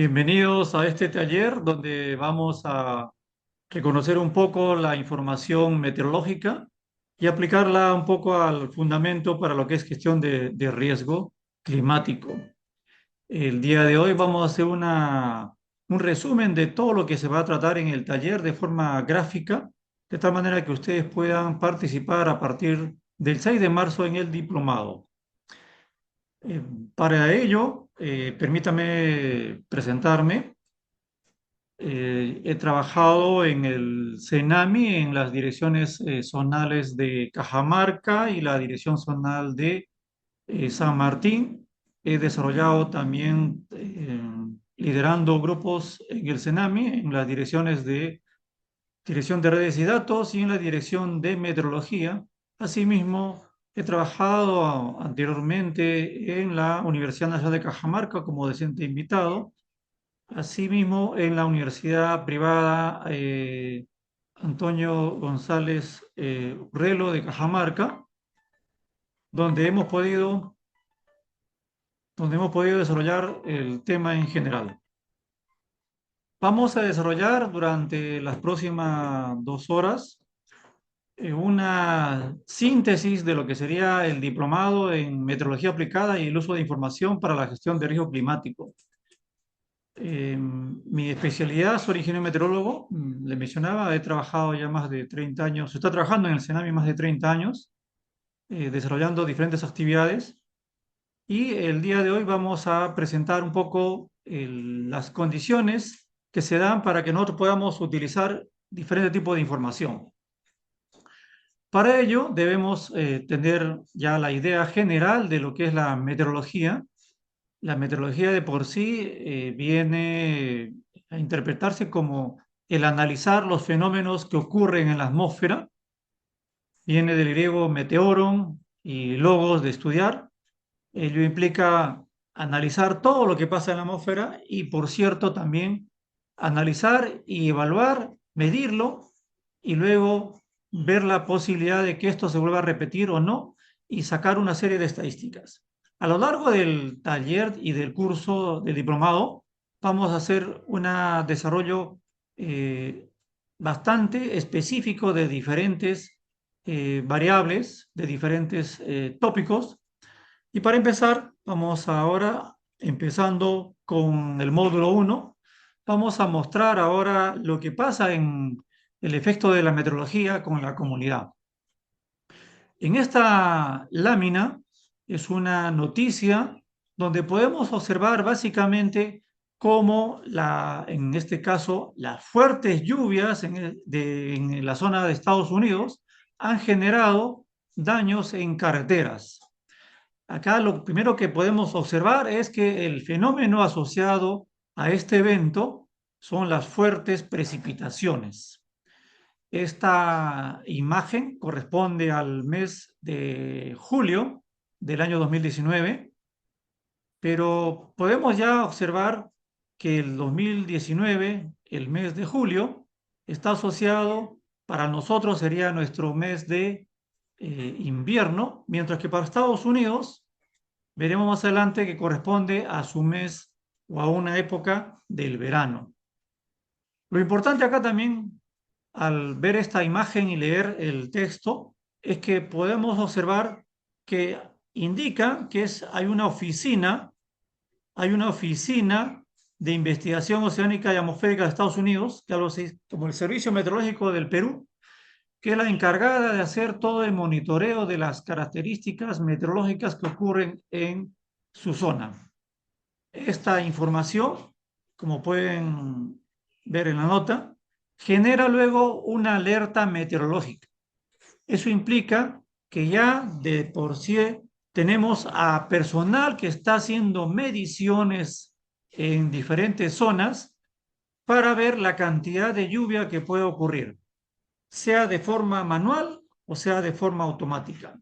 Bienvenidos a este taller donde vamos a reconocer un poco la información meteorológica y aplicarla un poco al fundamento para lo que es gestión de riesgo climático. El día de hoy vamos a hacer un resumen de todo lo que se va a tratar en el taller de forma gráfica, de tal manera que ustedes puedan participar a partir del 6 de marzo en el diplomado. Eh, para ello, permítame presentarme. He trabajado en el CENAMI, en las direcciones zonales de Cajamarca y la dirección zonal de San Martín. He desarrollado también, liderando grupos en el CENAMI, en las direcciones de Dirección de Redes y Datos y en la Dirección de Meteorología. Asimismo, he trabajado anteriormente en la Universidad Nacional de Cajamarca como docente invitado. Asimismo, en la Universidad Privada Antonio González Urrelo de Cajamarca, donde hemos podido, donde hemos podido desarrollar el tema en general. Vamos a desarrollar durante las próximas 2 horas una síntesis de lo que sería el diplomado en meteorología aplicada y el uso de información para la gestión de riesgo climático. Mi especialidad, soy ingeniero meteorólogo, le mencionaba, he trabajado ya más de 30 años, se está trabajando en el CENAMI más de 30 años, desarrollando diferentes actividades y el día de hoy vamos a presentar un poco las condiciones que se dan para que nosotros podamos utilizar diferentes tipos de información. Para ello debemos tener ya la idea general de lo que es la meteorología. La meteorología de por sí viene a interpretarse como el analizar los fenómenos que ocurren en la atmósfera. Viene del griego meteoron y logos de estudiar. Ello implica analizar todo lo que pasa en la atmósfera y, por cierto, también analizar y evaluar, medirlo y luego ver la posibilidad de que esto se vuelva a repetir o no y sacar una serie de estadísticas. A lo largo del taller y del curso del diplomado vamos a hacer un desarrollo eh, bastante específico de diferentes variables, de diferentes tópicos. Y para empezar, vamos ahora, empezando con el módulo uno, vamos a mostrar ahora lo que pasa en el efecto de la meteorología con la comunidad. En esta lámina es una noticia donde podemos observar básicamente cómo, en este caso, las fuertes lluvias en la zona de Estados Unidos han generado daños en carreteras. Acá lo primero que podemos observar es que el fenómeno asociado a este evento son las fuertes precipitaciones. Esta imagen corresponde al mes de julio del año 2019, pero podemos ya observar que el 2019, el mes de julio, está asociado, para nosotros sería nuestro mes de invierno, mientras que para Estados Unidos veremos más adelante que corresponde a su mes o a una época del verano. Lo importante acá también, al ver esta imagen y leer el texto, es que podemos observar que indica que hay una oficina de investigación oceánica y atmosférica de Estados Unidos, que algo así como el Servicio Meteorológico del Perú, que es la encargada de hacer todo el monitoreo de las características meteorológicas que ocurren en su zona. Esta información, como pueden ver en la nota, genera luego una alerta meteorológica. Eso implica que ya de por sí tenemos a personal que está haciendo mediciones en diferentes zonas para ver la cantidad de lluvia que puede ocurrir, sea de forma manual o sea de forma automática.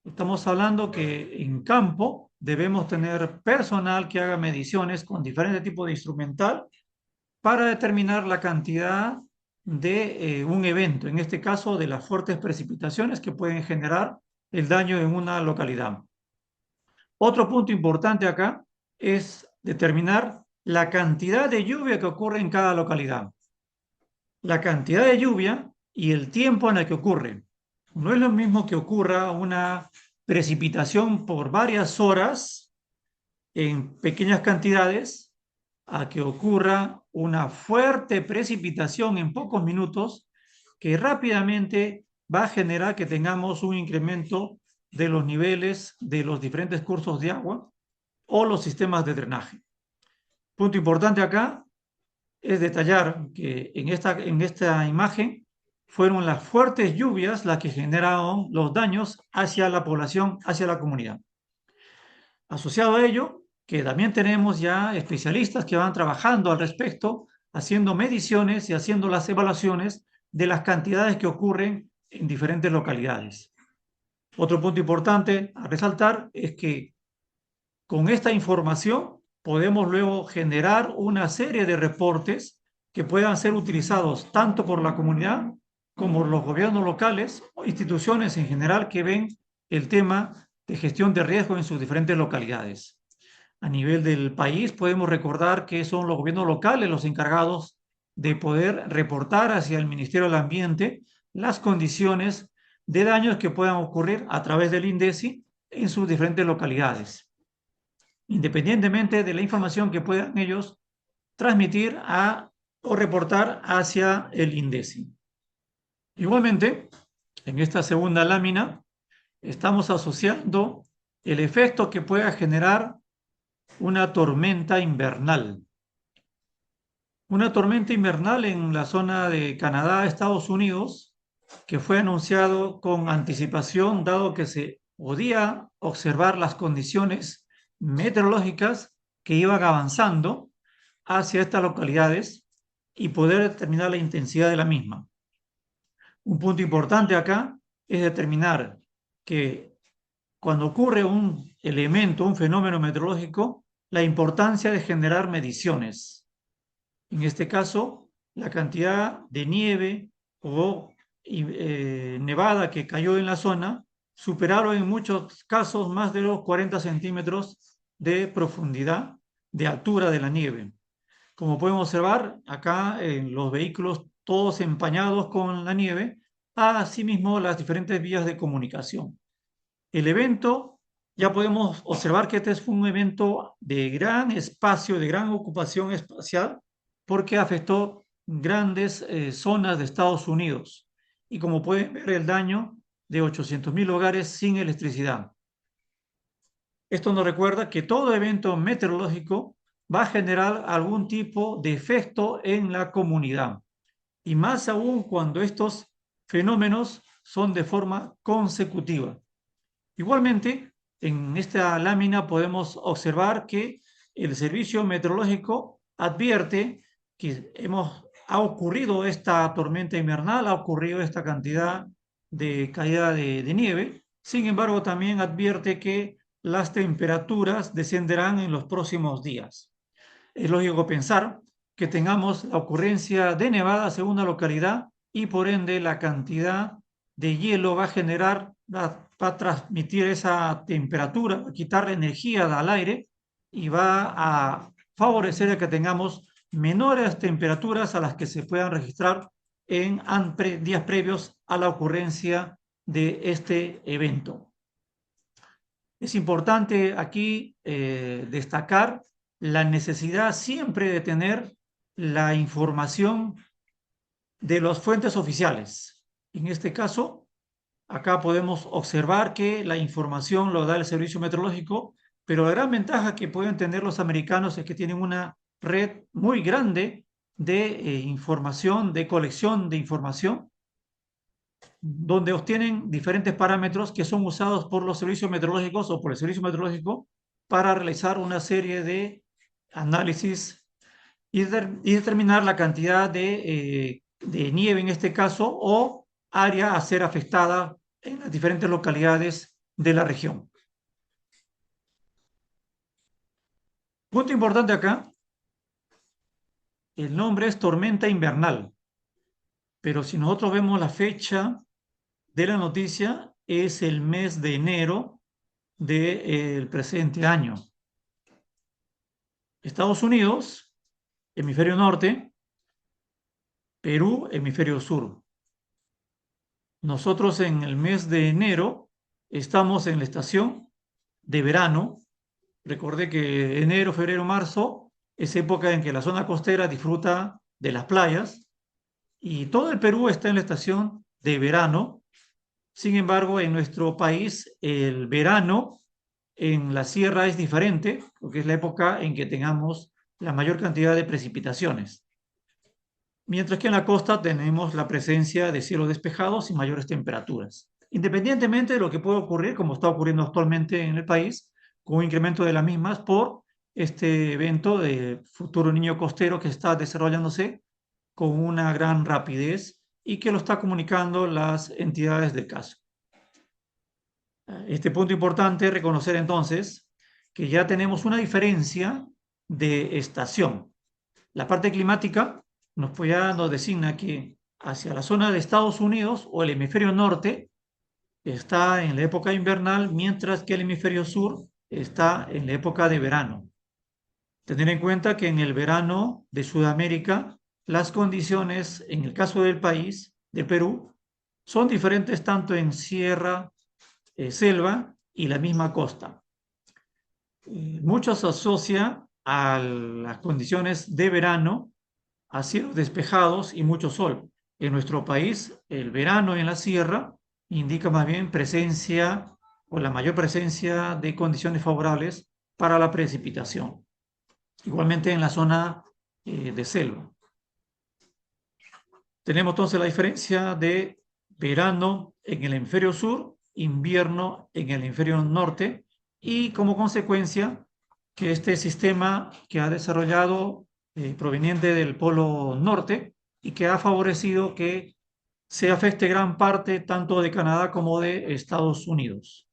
Estamos hablando que en campo debemos tener personal que haga mediciones con diferentes tipos de instrumental para determinar la cantidad de un evento, en este caso de las fuertes precipitaciones que pueden generar el daño en una localidad. Otro punto importante acá es determinar la cantidad de lluvia que ocurre en cada localidad. La cantidad de lluvia y el tiempo en el que ocurre. No es lo mismo que ocurra una precipitación por varias horas en pequeñas cantidades a que ocurra una fuerte precipitación en pocos minutos que rápidamente va a generar que tengamos un incremento de los niveles de los diferentes cursos de agua o los sistemas de drenaje. Punto importante acá es detallar que en esta imagen fueron las fuertes lluvias las que generaron los daños hacia la población, hacia la comunidad. Asociado a ello, que también tenemos ya especialistas que van trabajando al respecto, haciendo mediciones y haciendo las evaluaciones de las cantidades que ocurren en diferentes localidades. Otro punto importante a resaltar es que con esta información podemos luego generar una serie de reportes que puedan ser utilizados tanto por la comunidad como por los gobiernos locales o instituciones en general que ven el tema de gestión de riesgo en sus diferentes localidades. A nivel del país podemos recordar que son los gobiernos locales los encargados de poder reportar hacia el Ministerio del Ambiente las condiciones de daños que puedan ocurrir a través del INDECI en sus diferentes localidades, independientemente de la información que puedan ellos transmitir o reportar hacia el INDECI. Igualmente, en esta segunda lámina estamos asociando el efecto que pueda generar una tormenta invernal. Una tormenta invernal en la zona de Canadá, Estados Unidos, que fue anunciado con anticipación, dado que se podía observar las condiciones meteorológicas que iban avanzando hacia estas localidades y poder determinar la intensidad de la misma. Un punto importante acá es determinar que cuando ocurre un elemento, un fenómeno meteorológico, la importancia de generar mediciones. En este caso, la cantidad de nieve o nevada que cayó en la zona superaron en muchos casos más de los 40 centímetros de profundidad, de altura de la nieve. Como podemos observar, acá en los vehículos todos empañados con la nieve, asimismo las diferentes vías de comunicación. El evento, ya podemos observar que este fue un evento de gran espacio, de gran ocupación espacial, porque afectó grandes zonas de Estados Unidos. Y como pueden ver, el daño de 800.000 hogares sin electricidad. Esto nos recuerda que todo evento meteorológico va a generar algún tipo de efecto en la comunidad. Y más aún cuando estos fenómenos son de forma consecutiva. Igualmente, en esta lámina podemos observar que el Servicio Meteorológico advierte que ha ocurrido esta tormenta invernal, ha ocurrido esta cantidad de caída de nieve. Sin embargo, también advierte que las temperaturas descenderán en los próximos días. Es lógico pensar que tengamos la ocurrencia de nevadas en una localidad y por ende la cantidad de hielo va a transmitir esa temperatura, va a quitar energía al aire y va a favorecer a que tengamos menores temperaturas a las que se puedan registrar en días previos a la ocurrencia de este evento. Es importante aquí destacar la necesidad siempre de tener la información de las fuentes oficiales. En este caso, acá podemos observar que la información lo da el Servicio Meteorológico, pero la gran ventaja que pueden tener los americanos es que tienen una red muy grande de información, de colección de información, donde obtienen diferentes parámetros que son usados por los servicios meteorológicos o por el Servicio Meteorológico para realizar una serie de análisis y determinar la cantidad de nieve en este caso o área a ser afectada en las diferentes localidades de la región. Punto importante acá, el nombre es tormenta invernal, pero si nosotros vemos la fecha de la noticia, es el mes de enero del presente año. Estados Unidos, hemisferio norte, Perú, hemisferio sur. Nosotros en el mes de enero estamos en la estación de verano. Recordé que enero, febrero, marzo es época en que la zona costera disfruta de las playas y todo el Perú está en la estación de verano. Sin embargo, en nuestro país el verano en la sierra es diferente, porque es la época en que tengamos la mayor cantidad de precipitaciones. Mientras que en la costa tenemos la presencia de cielos despejados y mayores temperaturas. Independientemente de lo que pueda ocurrir, como está ocurriendo actualmente en el país, con un incremento de las mismas por este evento de futuro niño costero que está desarrollándose con una gran rapidez y que lo está comunicando las entidades del caso. Este punto importante, reconocer entonces que ya tenemos una diferencia de estación. La parte climática ya nos designa que hacia la zona de Estados Unidos o el hemisferio norte está en la época invernal, mientras que el hemisferio sur está en la época de verano. Tener en cuenta que en el verano de Sudamérica, las condiciones, en el caso del país, de Perú, son diferentes tanto en sierra, selva y la misma costa. Mucho se asocia a las condiciones de verano a cielos despejados y mucho sol. En nuestro país, el verano en la sierra indica más bien presencia o la mayor presencia de condiciones favorables para la precipitación. Igualmente en la zona de selva. Tenemos entonces la diferencia de verano en el hemisferio sur, invierno en el hemisferio norte y como consecuencia que este sistema que ha desarrollado proveniente del polo norte y que ha favorecido que se afecte gran parte tanto de Canadá como de Estados Unidos.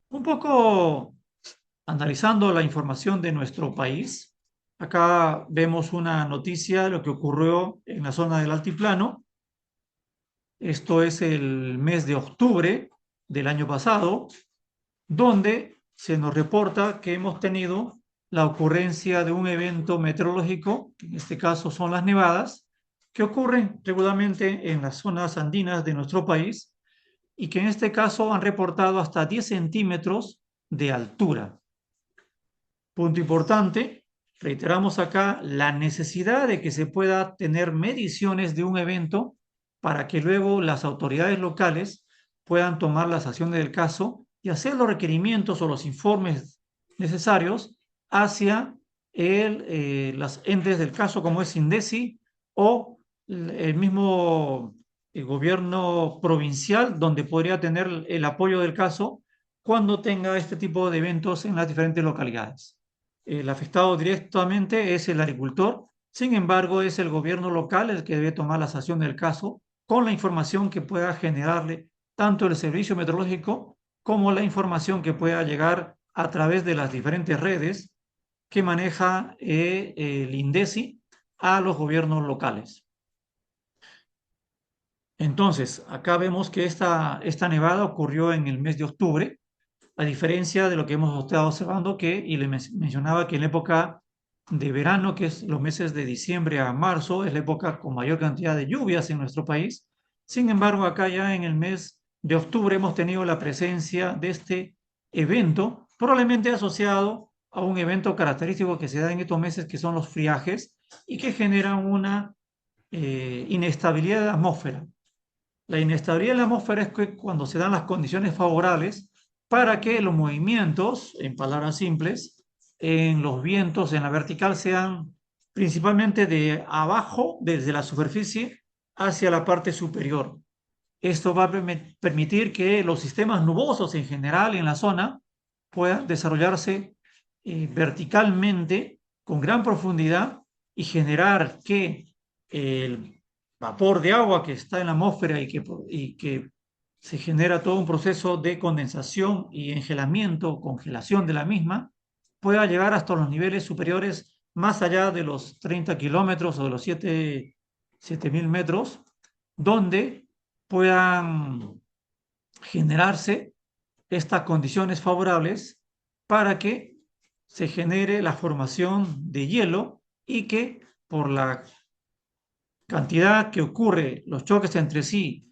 Un poco analizando la información de nuestro país, acá vemos una noticia de lo que ocurrió en la zona del altiplano. Esto es el mes de octubre del año pasado, donde se nos reporta que hemos tenido la ocurrencia de un evento meteorológico, que en este caso son las nevadas, que ocurren regularmente en las zonas andinas de nuestro país y que en este caso han reportado hasta 10 centímetros de altura. Punto importante, reiteramos acá la necesidad de que se pueda tener mediciones de un evento para que luego las autoridades locales puedan tomar las acciones del caso y hacer los requerimientos o los informes necesarios hacia las entes del caso como es INDECI o el mismo gobierno provincial donde podría tener el apoyo del caso cuando tenga este tipo de eventos en las diferentes localidades. El afectado directamente es el agricultor, sin embargo es el gobierno local el que debe tomar la sanción del caso con la información que pueda generarle tanto el servicio meteorológico como la información que pueda llegar a través de las diferentes redes que maneja el INDECI a los gobiernos locales. Entonces, acá vemos que esta nevada ocurrió en el mes de octubre, a diferencia de lo que hemos estado observando, y le mencionaba que en la época de verano, que es los meses de diciembre a marzo, es la época con mayor cantidad de lluvias en nuestro país. Sin embargo, acá ya en el mes de octubre hemos tenido la presencia de este evento, probablemente asociado a un evento característico que se da en estos meses, que son los friajes, y que generan una inestabilidad de la atmósfera. La inestabilidad de la atmósfera es que cuando se dan las condiciones favorables para que los movimientos, en palabras simples, en los vientos en la vertical sean principalmente de abajo, desde la superficie, hacia la parte superior. Esto va a permitir que los sistemas nubosos en general en la zona puedan desarrollarse verticalmente con gran profundidad y generar que el vapor de agua que está en la atmósfera y que se genera todo un proceso de condensación y engelamiento, congelación de la misma, pueda llegar hasta los niveles superiores más allá de los 30 kilómetros o de los 7.000 metros, donde puedan generarse estas condiciones favorables para que se genere la formación de hielo y que por la cantidad que ocurre, los choques entre sí,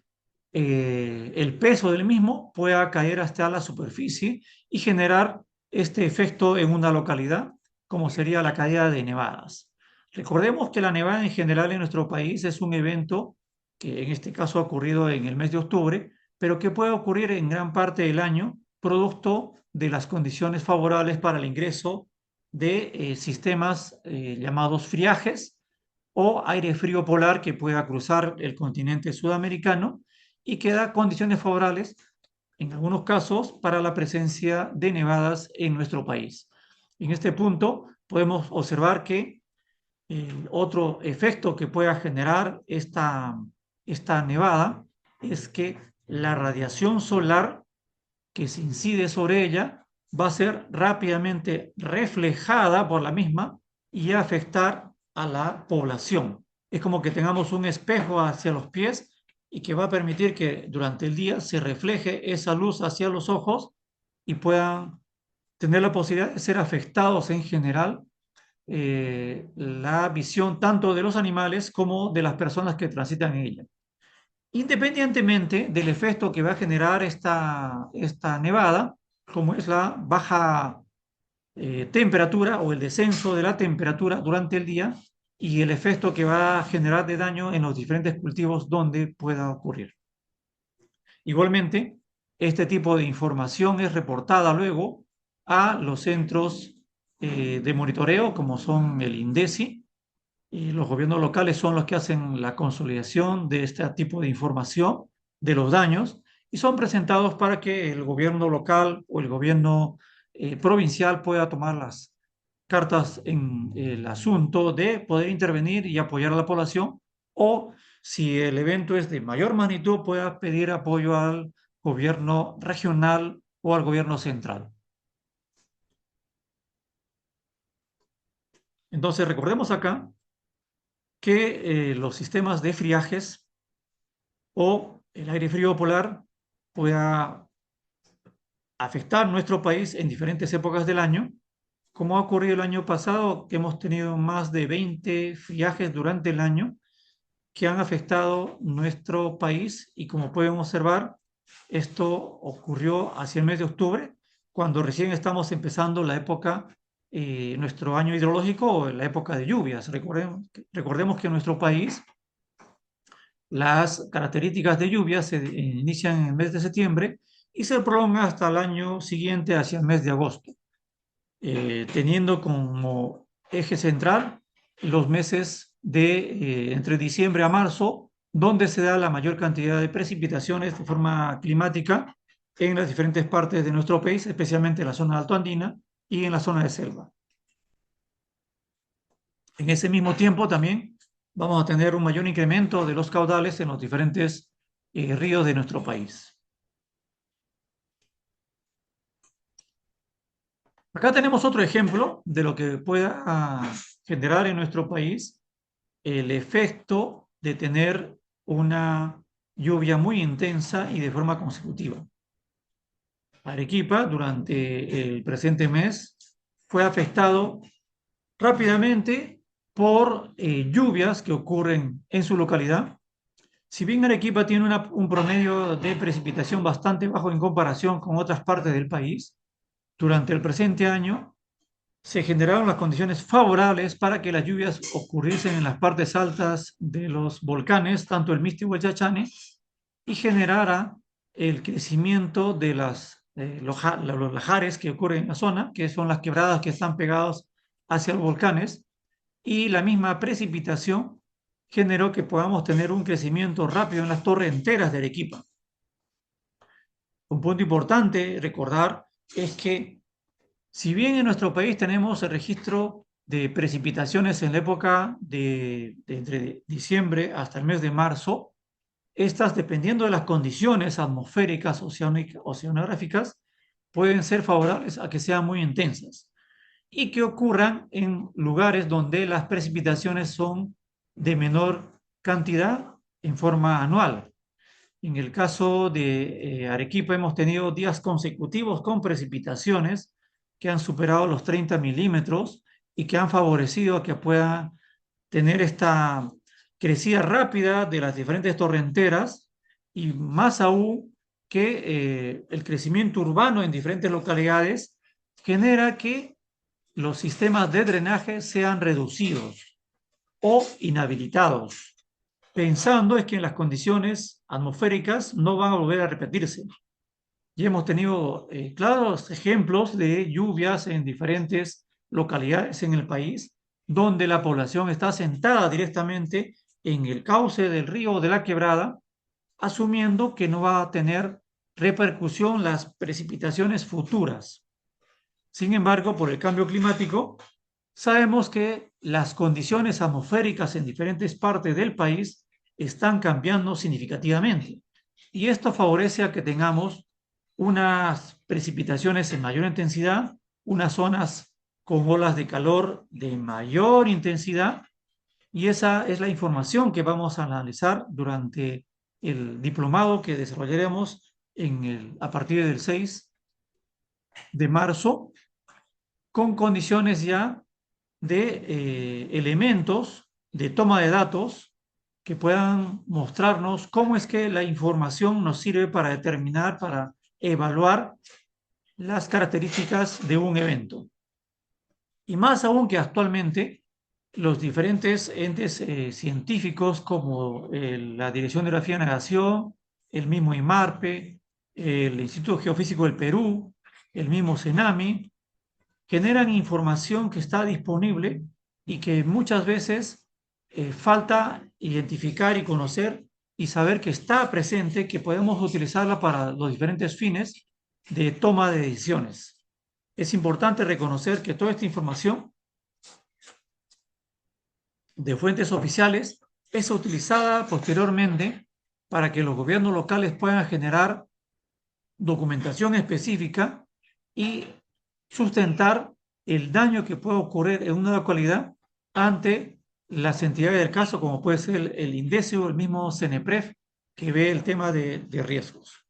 el peso del mismo pueda caer hasta la superficie y generar este efecto en una localidad, como sería la caída de nevadas. Recordemos que la nevada en general en nuestro país es un evento que en este caso ha ocurrido en el mes de octubre, pero que puede ocurrir en gran parte del año, producto de las condiciones favorables para el ingreso de sistemas llamados friajes o aire frío polar que pueda cruzar el continente sudamericano y que da condiciones favorables, en algunos casos, para la presencia de nevadas en nuestro país. En este punto podemos observar que otro efecto que pueda generar esta nevada es que la radiación solar que se incide sobre ella va a ser rápidamente reflejada por la misma y afectar a la población. Es como que tengamos un espejo hacia los pies y que va a permitir que durante el día se refleje esa luz hacia los ojos y puedan tener la posibilidad de ser afectados en general la visión tanto de los animales como de las personas que transitan en ella. Independientemente del efecto que va a generar esta nevada, como es la baja temperatura o el descenso de la temperatura durante el día y el efecto que va a generar de daño en los diferentes cultivos donde pueda ocurrir. Igualmente, este tipo de información es reportada luego a los centros de monitoreo, como son el INDECI, y los gobiernos locales son los que hacen la consolidación de este tipo de información de los daños y son presentados para que el gobierno local o el gobierno provincial pueda tomar las cartas en el asunto de poder intervenir y apoyar a la población o si el evento es de mayor magnitud pueda pedir apoyo al gobierno regional o al gobierno central. Entonces recordemos acá que los sistemas de friajes o el aire frío polar pueda afectar nuestro país en diferentes épocas del año, como ha ocurrido el año pasado, que hemos tenido más de 20 friajes durante el año que han afectado nuestro país y como pueden observar, esto ocurrió hacia el mes de octubre, cuando recién estamos empezando la época, nuestro año hidrológico o la época de lluvias. Recordemos que en nuestro país las características de lluvia se inician en el mes de septiembre y se prolongan hasta el año siguiente, hacia el mes de agosto, teniendo como eje central los meses de entre diciembre a marzo, donde se da la mayor cantidad de precipitaciones de forma climática en las diferentes partes de nuestro país, especialmente en la zona altoandina y en la zona de selva. En ese mismo tiempo también vamos a tener un mayor incremento de los caudales en los diferentes ríos de nuestro país. Acá tenemos otro ejemplo de lo que pueda generar en nuestro país el efecto de tener una lluvia muy intensa y de forma consecutiva. Arequipa, durante el presente mes, fue afectado rápidamente por lluvias que ocurren en su localidad. Si bien Arequipa tiene un promedio de precipitación bastante bajo en comparación con otras partes del país, durante el presente año se generaron las condiciones favorables para que las lluvias ocurriesen en las partes altas de los volcanes, tanto el Misti como el Chachane, y generara el crecimiento de los lajares que ocurren en la zona, que son las quebradas que están pegadas hacia los volcanes, y la misma precipitación generó que podamos tener un crecimiento rápido en las torrenteras de Arequipa. Un punto importante recordar es que si bien en nuestro país tenemos el registro de precipitaciones en la época de entre diciembre hasta el mes de marzo, estas, dependiendo de las condiciones atmosféricas oceanográficas, pueden ser favorables a que sean muy intensas y que ocurran en lugares donde las precipitaciones son de menor cantidad en forma anual. En el caso de Arequipa hemos tenido días consecutivos con precipitaciones que han superado los 30 milímetros y que han favorecido a que pueda tener esta crecida rápida de las diferentes torrenteras y más aún que el crecimiento urbano en diferentes localidades genera que los sistemas de drenaje sean reducidos o inhabilitados, pensando es que en las condiciones atmosféricas no van a volver a repetirse. Y hemos tenido claros ejemplos de lluvias en diferentes localidades en el país, donde la población está sentada directamente en el cauce del río o de la quebrada, asumiendo que no va a tener repercusión las precipitaciones futuras. Sin embargo, por el cambio climático, sabemos que las condiciones atmosféricas en diferentes partes del país están cambiando significativamente. Y esto favorece a que tengamos unas precipitaciones en mayor intensidad, unas zonas con olas de calor de mayor intensidad, y esa es la información que vamos a analizar durante el diplomado que desarrollaremos a partir del 6 de marzo, con condiciones ya de elementos de toma de datos que puedan mostrarnos cómo es que la información nos sirve para determinar, para evaluar las características de un evento. Y más aún que actualmente los diferentes entes científicos como la Dirección de Geografía y Navegación, el mismo IMARPE, el Instituto Geofísico del Perú, el mismo CENAMI, generan información que está disponible y que muchas veces falta identificar y conocer y saber que está presente, que podemos utilizarla para los diferentes fines de toma de decisiones. Es importante reconocer que toda esta información de fuentes oficiales es utilizada posteriormente para que los gobiernos locales puedan generar documentación específica y sustentar el daño que puede ocurrir en una localidad ante las entidades del caso, como puede ser el INDECI o el mismo CENEPREF, que ve el tema de riesgos.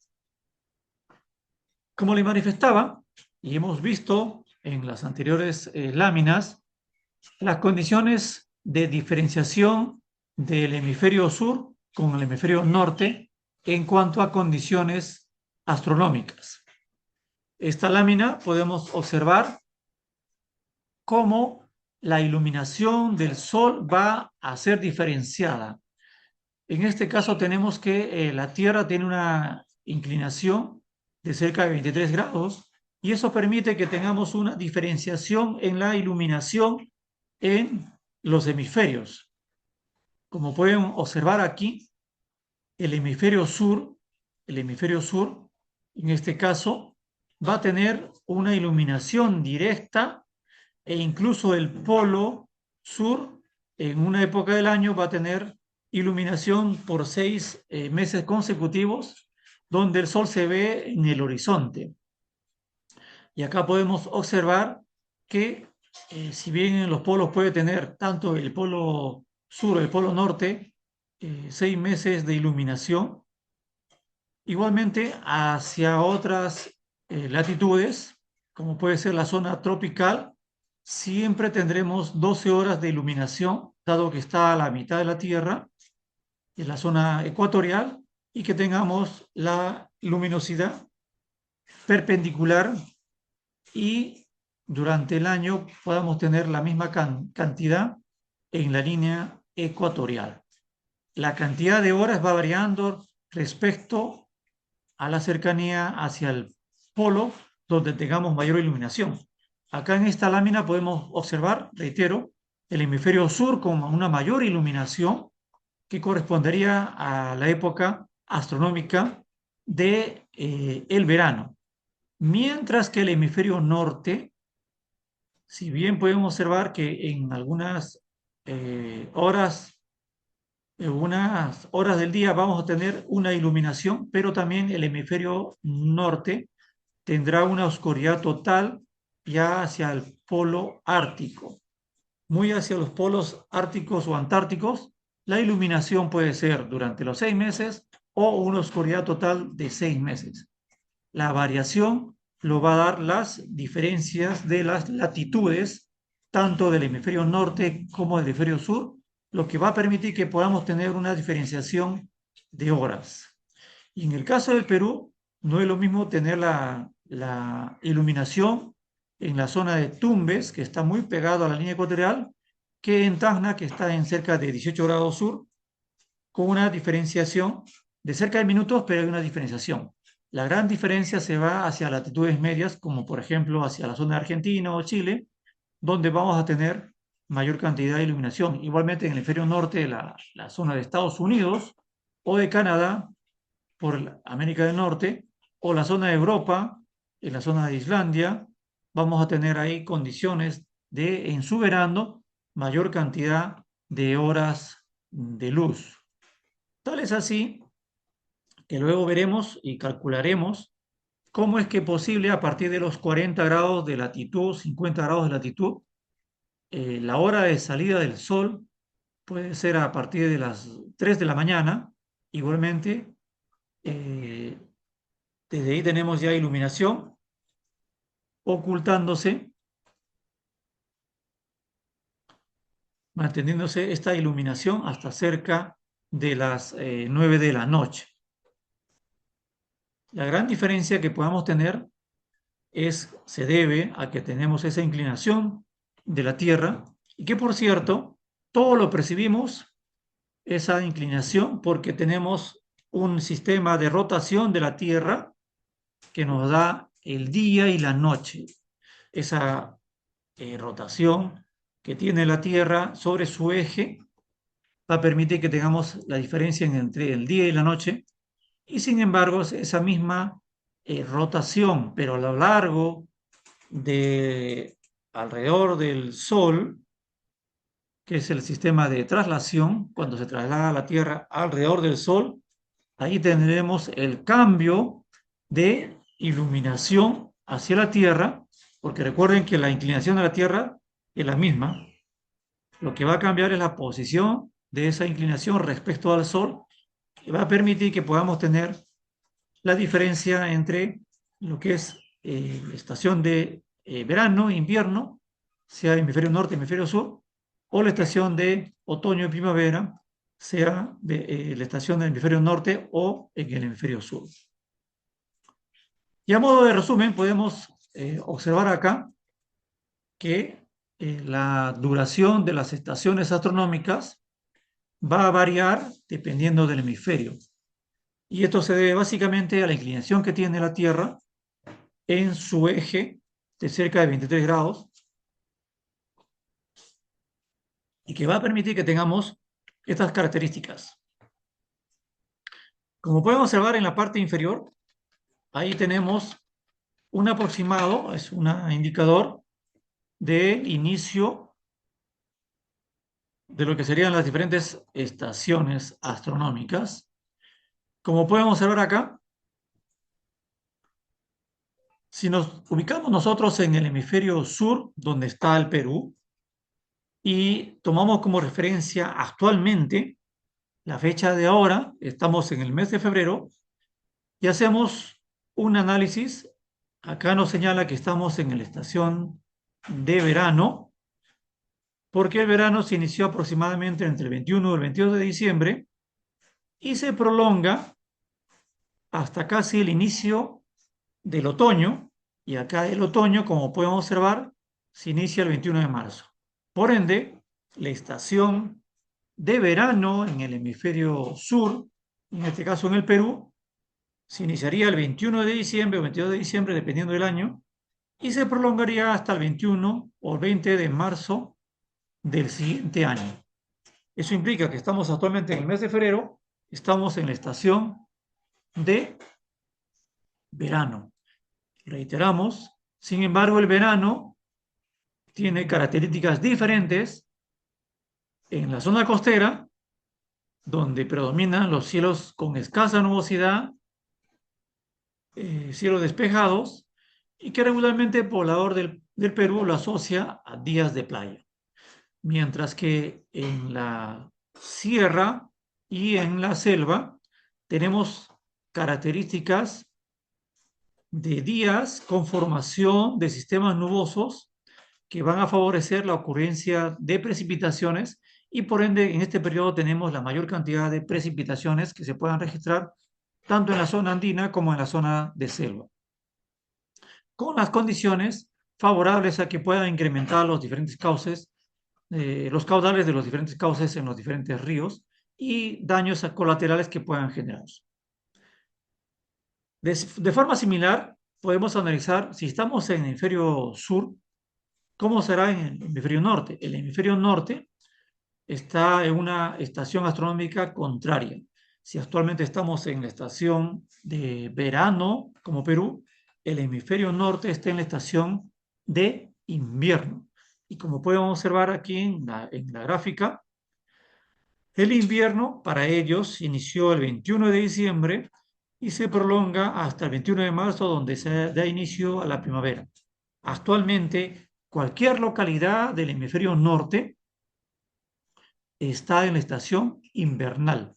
Como le manifestaba, y hemos visto en las anteriores láminas, las condiciones de diferenciación del hemisferio sur con el hemisferio norte en cuanto a condiciones astronómicas. Esta lámina podemos observar cómo la iluminación del sol va a ser diferenciada. En este caso tenemos que la Tierra tiene una inclinación de cerca de 23 grados y eso permite que tengamos una diferenciación en la iluminación en los hemisferios. Como pueden observar aquí, el hemisferio sur, en este caso, va a tener una iluminación directa e incluso el polo sur en una época del año va a tener iluminación por 6 meses consecutivos donde el sol se ve en el horizonte. Y acá podemos observar que si bien en los polos puede tener tanto el polo sur, el polo norte, 6 meses de iluminación, igualmente hacia otras latitudes, como puede ser la zona tropical, siempre tendremos 12 horas de iluminación, dado que está a la mitad de la Tierra, en la zona ecuatorial, y que tengamos la luminosidad perpendicular y durante el año podamos tener la misma cantidad en la línea ecuatorial. La cantidad de horas va variando respecto a la cercanía hacia el polo donde tengamos mayor iluminación. Acá en esta lámina podemos observar, reitero, el hemisferio sur con una mayor iluminación que correspondería a la época astronómica de el verano. Mientras que el hemisferio norte, si bien podemos observar que en algunas unas horas del día vamos a tener una iluminación, pero también el hemisferio norte tendrá una oscuridad total ya hacia el polo ártico. Muy hacia los polos árticos o antárticos, la iluminación puede ser durante los 6 meses o una oscuridad total de 6 meses. La variación lo va a dar las diferencias de las latitudes, tanto del hemisferio norte como del hemisferio sur, lo que va a permitir que podamos tener una diferenciación de horas. Y en el caso del Perú, no es lo mismo tener la iluminación en la zona de Tumbes, que está muy pegado a la línea ecuatorial, que en Tacna, que está en cerca de 18 grados sur, con una diferenciación de cerca de minutos, pero hay una diferenciación. La gran diferencia se va hacia latitudes medias, como por ejemplo hacia la zona de Argentina o Chile, donde vamos a tener mayor cantidad de iluminación. Igualmente en el hemisferio norte, la zona de Estados Unidos o de Canadá, por América del Norte, o la zona de Europa, en la zona de Islandia, vamos a tener ahí condiciones de, en su verano, mayor cantidad de horas de luz. Tal es así que luego veremos y calcularemos cómo es que es posible a partir de los 40 grados de latitud, 50 grados de latitud, la hora de salida del sol puede ser a partir de las 3 de la mañana. Igualmente, eh, desde ahí tenemos ya iluminación ocultándose, manteniéndose esta iluminación hasta cerca de las 9 de la noche. La gran diferencia que podamos tener se debe a que tenemos esa inclinación de la Tierra y que, por cierto, todo lo percibimos, esa inclinación, porque tenemos un sistema de rotación de la Tierra que nos da el día y la noche. Esa rotación que tiene la Tierra sobre su eje va a permitir que tengamos la diferencia entre el día y la noche, y sin embargo esa misma rotación, pero a lo largo de alrededor del Sol, que es el sistema de traslación, cuando se traslada la Tierra alrededor del Sol, ahí tendremos el cambio de iluminación hacia la Tierra, porque recuerden que la inclinación de la Tierra es la misma. Lo que va a cambiar es la posición de esa inclinación respecto al Sol, que va a permitir que podamos tener la diferencia entre lo que es estación de verano, invierno, sea hemisferio norte, hemisferio sur, o la estación de otoño y primavera, sea la estación del hemisferio norte o en el hemisferio sur. Y a modo de resumen, podemos observar acá que la duración de las estaciones astronómicas va a variar dependiendo del hemisferio. Y esto se debe básicamente a la inclinación que tiene la Tierra en su eje de cerca de 23 grados y que va a permitir que tengamos estas características. Como podemos observar en la parte inferior, ahí tenemos un aproximado, es un indicador del inicio de lo que serían las diferentes estaciones astronómicas. Como podemos observar acá, si nos ubicamos nosotros en el hemisferio sur, donde está el Perú, y tomamos como referencia actualmente la fecha de ahora, estamos en el mes de febrero, y hacemos un análisis. Acá nos señala que estamos en la estación de verano, porque el verano se inició aproximadamente entre el 21 y el 22 de diciembre y se prolonga hasta casi el inicio del otoño, y acá el otoño, como podemos observar, se inicia el 21 de marzo. Por ende, la estación de verano en el hemisferio sur, en este caso en el Perú, se iniciaría el 21 de diciembre o 22 de diciembre, dependiendo del año, y se prolongaría hasta el 21 o 20 de marzo del siguiente año. Eso implica que estamos actualmente en el mes de febrero, estamos en la estación de verano. Reiteramos, sin embargo, el verano tiene características diferentes en la zona costera, donde predominan los cielos con escasa nubosidad, cielos despejados, y que regularmente el poblador del Perú lo asocia a días de playa. Mientras que en la sierra y en la selva tenemos características de días con formación de sistemas nubosos que van a favorecer la ocurrencia de precipitaciones y por ende en este periodo tenemos la mayor cantidad de precipitaciones que se puedan registrar tanto en la zona andina como en la zona de selva, con las condiciones favorables a que puedan incrementar los diferentes cauces, los caudales de los diferentes cauces en los diferentes ríos y daños colaterales que puedan generarse. De forma similar, podemos analizar si estamos en el hemisferio sur, ¿cómo será en el hemisferio norte? El hemisferio norte está en una estación astronómica contraria. Si actualmente estamos en la estación de verano, como Perú, el hemisferio norte está en la estación de invierno. Y como podemos observar aquí en la gráfica, el invierno para ellos inició el 21 de diciembre y se prolonga hasta el 21 de marzo, donde se da inicio a la primavera. Actualmente, cualquier localidad del hemisferio norte está en la estación invernal.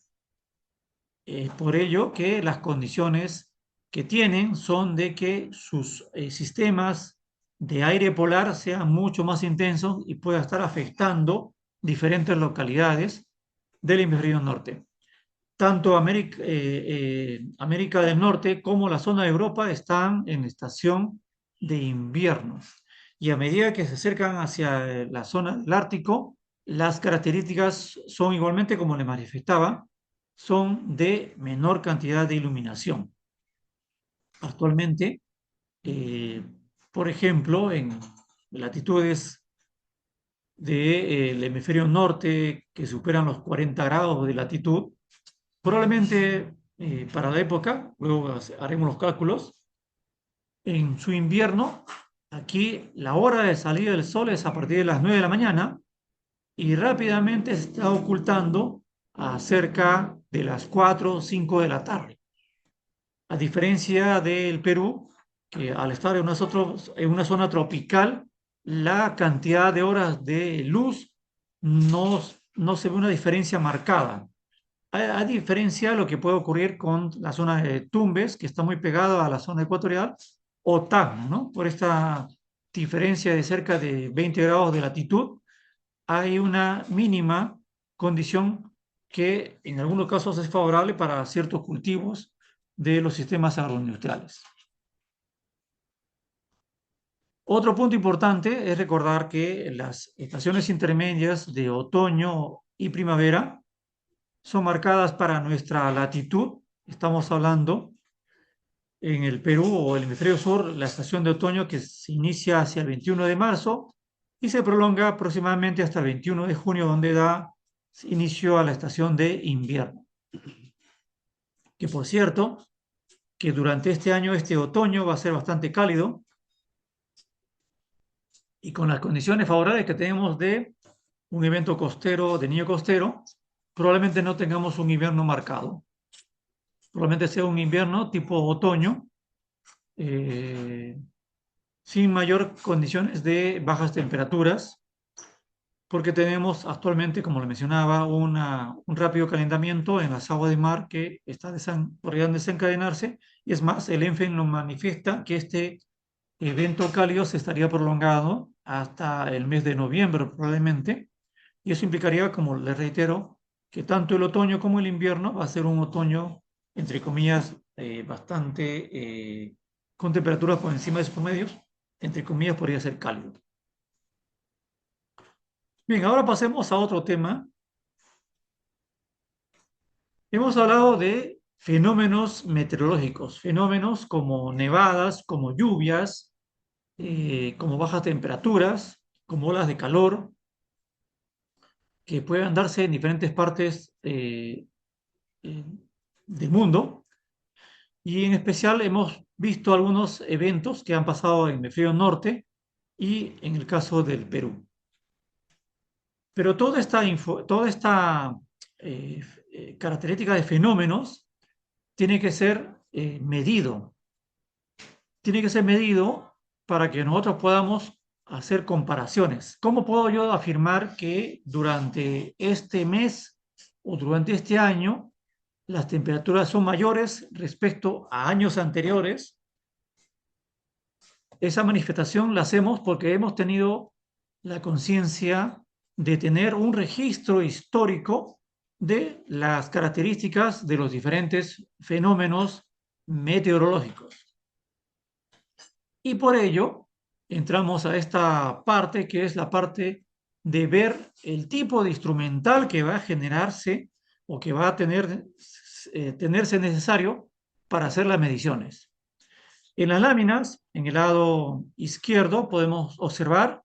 Es por ello que las condiciones que tienen son de que sus sistemas de aire polar sean mucho más intensos y pueda estar afectando diferentes localidades del hemisferio norte. Tanto América del Norte como la zona de Europa están en estación de invierno. Y a medida que se acercan hacia la zona del Ártico, las características son igualmente, como le manifestaba, son de menor cantidad de iluminación. Actualmente, eh, por ejemplo, en latitudes del hemisferio norte que superan los 40 grados de latitud, probablemente para la época, luego haremos los cálculos, en su invierno, aquí la hora de salida del sol es a partir de las 9 de la mañana y rápidamente se está ocultando a cerca de las 4 o 5 de la tarde. A diferencia del Perú, que al estar en una zona tropical, la cantidad de horas de luz no se ve una diferencia marcada. A diferencia de lo que puede ocurrir con la zona de Tumbes, que está muy pegada a la zona ecuatorial, o Tacna, ¿no? Por esta diferencia de cerca de 20 grados de latitud, hay una mínima condición que en algunos casos es favorable para ciertos cultivos de los sistemas agroindustriales. Otro punto importante es recordar que las estaciones intermedias de otoño y primavera son marcadas para nuestra latitud. Estamos hablando en el Perú o el hemisferio sur, la estación de otoño que se inicia hacia el 21 de marzo y se prolonga aproximadamente hasta el 21 de junio, donde da inicio a la estación de invierno. Que por cierto, que durante este año, este otoño, va a ser bastante cálido y con las condiciones favorables que tenemos de un evento costero, de niño costero, probablemente no tengamos un invierno marcado. Probablemente sea un invierno tipo otoño, eh, sin mayor condiciones de bajas temperaturas, porque tenemos actualmente, como le mencionaba, un rápido calentamiento en las aguas de mar que está podría desencadenarse, y es más, el ENFEN nos manifiesta que este evento cálido se estaría prolongado hasta el mes de noviembre probablemente, y eso implicaría, como les reitero, que tanto el otoño como el invierno va a ser un otoño, entre comillas, bastante con temperaturas por encima de sus promedios, entre comillas, podría ser cálido. Bien, ahora pasemos a otro tema. Hemos hablado de fenómenos meteorológicos, fenómenos como nevadas, como lluvias, como bajas temperaturas, como olas de calor, que puedan darse en diferentes partes eh, del mundo. Y en especial hemos visto algunos eventos que han pasado en el hemisferio norte y en el caso del Perú. Pero toda esta eh, característica de fenómenos tiene que ser medido. Tiene que ser medido para que nosotros podamos hacer comparaciones. ¿Cómo puedo yo afirmar que durante este mes o durante este año las temperaturas son mayores respecto a años anteriores, esa manifestación la hacemos porque hemos tenido la conciencia de tener un registro histórico de las características de los diferentes fenómenos meteorológicos. Y por ello entramos a esta parte que es la parte de ver el tipo de instrumental que va a generarse o que va a tenerse necesario para hacer las mediciones. En las láminas, en el lado izquierdo, podemos observar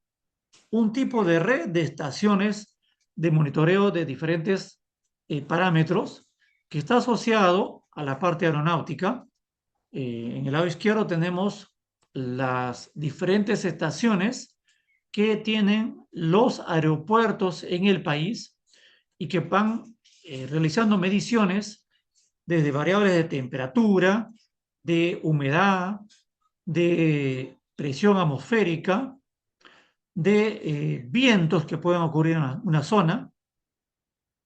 un tipo de red de estaciones de monitoreo de diferentes parámetros que está asociado a la parte aeronáutica. En el lado izquierdo tenemos las diferentes estaciones que tienen los aeropuertos en el país y que van realizando mediciones desde variables de temperatura, de humedad, de presión atmosférica, de vientos que puedan ocurrir en una zona,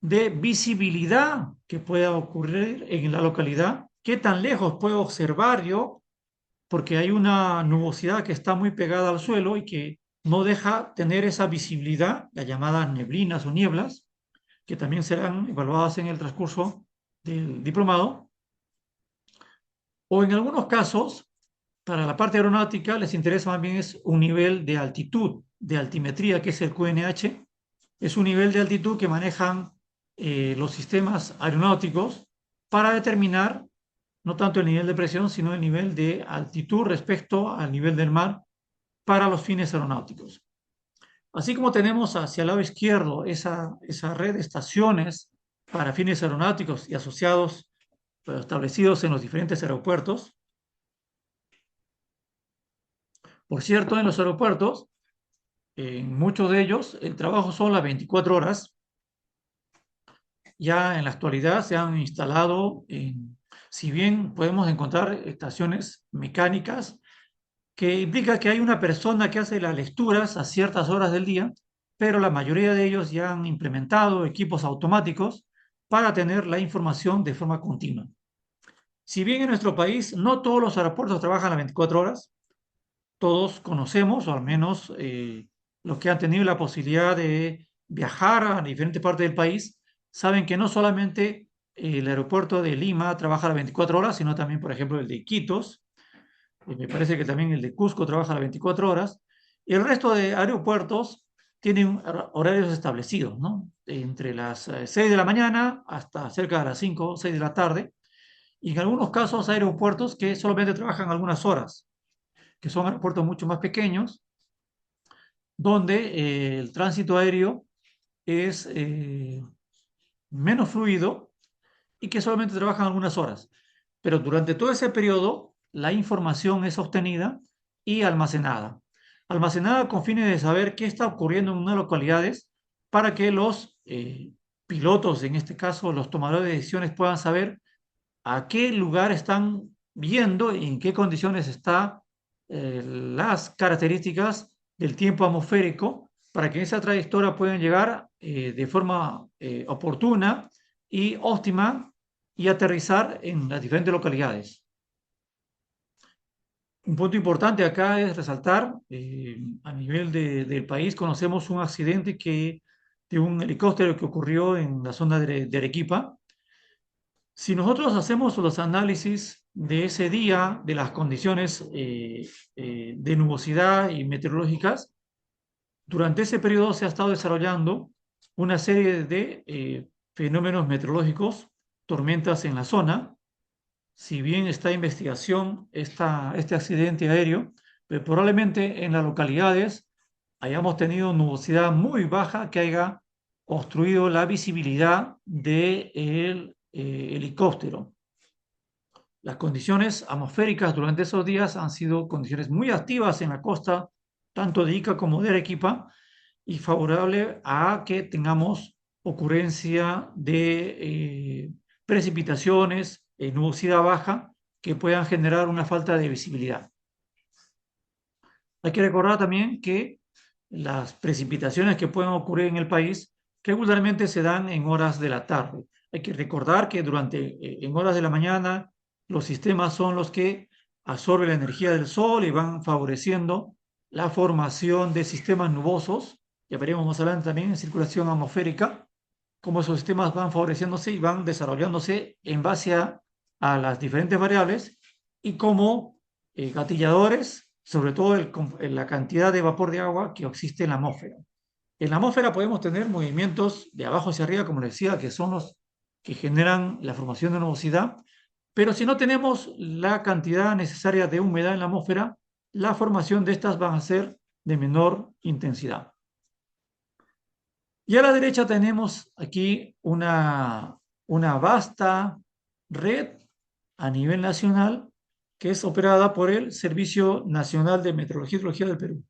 de visibilidad que pueda ocurrir en la localidad, qué tan lejos puedo observar yo, porque hay una nubosidad que está muy pegada al suelo y que no deja tener esa visibilidad, las llamadas neblinas o nieblas, que también serán evaluadas en el transcurso del diplomado. O en algunos casos, para la parte aeronáutica les interesa más bien es un nivel de altitud, de altimetría, que es el QNH. Es un nivel de altitud que manejan los sistemas aeronáuticos para determinar no tanto el nivel de presión, sino el nivel de altitud respecto al nivel del mar para los fines aeronáuticos. Así como tenemos hacia el lado izquierdo esa red de estaciones para fines aeronáuticos y asociados, establecidos en los diferentes aeropuertos. Por cierto, en los aeropuertos, en muchos de ellos, el trabajo son las 24 horas. Ya en la actualidad se han instalado, si bien podemos encontrar estaciones mecánicas, que implica que hay una persona que hace las lecturas a ciertas horas del día, pero la mayoría de ellos ya han implementado equipos automáticos para tener la información de forma continua. Si bien en nuestro país no todos los aeropuertos trabajan las 24 horas, todos conocemos, o al menos los que han tenido la posibilidad de viajar a diferentes partes del país, saben que no solamente el aeropuerto de Lima trabaja las 24 horas, sino también, por ejemplo, el de Iquitos, me parece que también el de Cusco trabaja las 24 horas, y el resto de aeropuertos tienen horarios establecidos, ¿no? Entre las 6 de la mañana hasta cerca de las 5 o 6 de la tarde, y en algunos casos hay aeropuertos que solamente trabajan algunas horas, que son aeropuertos mucho más pequeños, donde el tránsito aéreo es menos fluido y que solamente trabajan algunas horas. Pero durante todo ese periodo, la información es obtenida y almacenada. Almacenada con fines de saber qué está ocurriendo en unas localidades para que los pilotos, en este caso los tomadores de decisiones, puedan saber a qué lugar están viendo y en qué condiciones están las características del tiempo atmosférico para que en esa trayectoria puedan llegar de forma oportuna y óptima y aterrizar en las diferentes localidades. Un punto importante acá es resaltar, a nivel del país conocemos un accidente de un helicóptero que ocurrió en la zona de Arequipa. Si nosotros hacemos los análisis de ese día, de las condiciones de nubosidad y meteorológicas, durante ese periodo se ha estado desarrollando una serie de fenómenos meteorológicos, tormentas en la zona. Si bien está en investigación este accidente aéreo, probablemente en las localidades hayamos tenido nubosidad muy baja que haya obstruido la visibilidad del helicóptero. Las condiciones atmosféricas durante esos días han sido condiciones muy activas en la costa, tanto de Ica como de Arequipa, y favorable a que tengamos ocurrencia de precipitaciones, nubosidad baja, que puedan generar una falta de visibilidad. Hay que recordar también que las precipitaciones que pueden ocurrir en el país regularmente se dan en horas de la tarde. Hay que recordar que en horas de la mañana, los sistemas son los que absorben la energía del sol y van favoreciendo la formación de sistemas nubosos. Ya veremos más adelante también en circulación atmosférica, cómo esos sistemas van favoreciéndose y van desarrollándose en base a las diferentes variables y como gatilladores, sobre todo la cantidad de vapor de agua que existe en la atmósfera. En la atmósfera podemos tener movimientos de abajo hacia arriba, como les decía, que son los que generan la formación de nubosidad, pero si no tenemos la cantidad necesaria de humedad en la atmósfera, la formación de estas van a ser de menor intensidad. Y a la derecha tenemos aquí una vasta red a nivel nacional que es operada por el Servicio Nacional de Meteorología y Hidrología del Perú.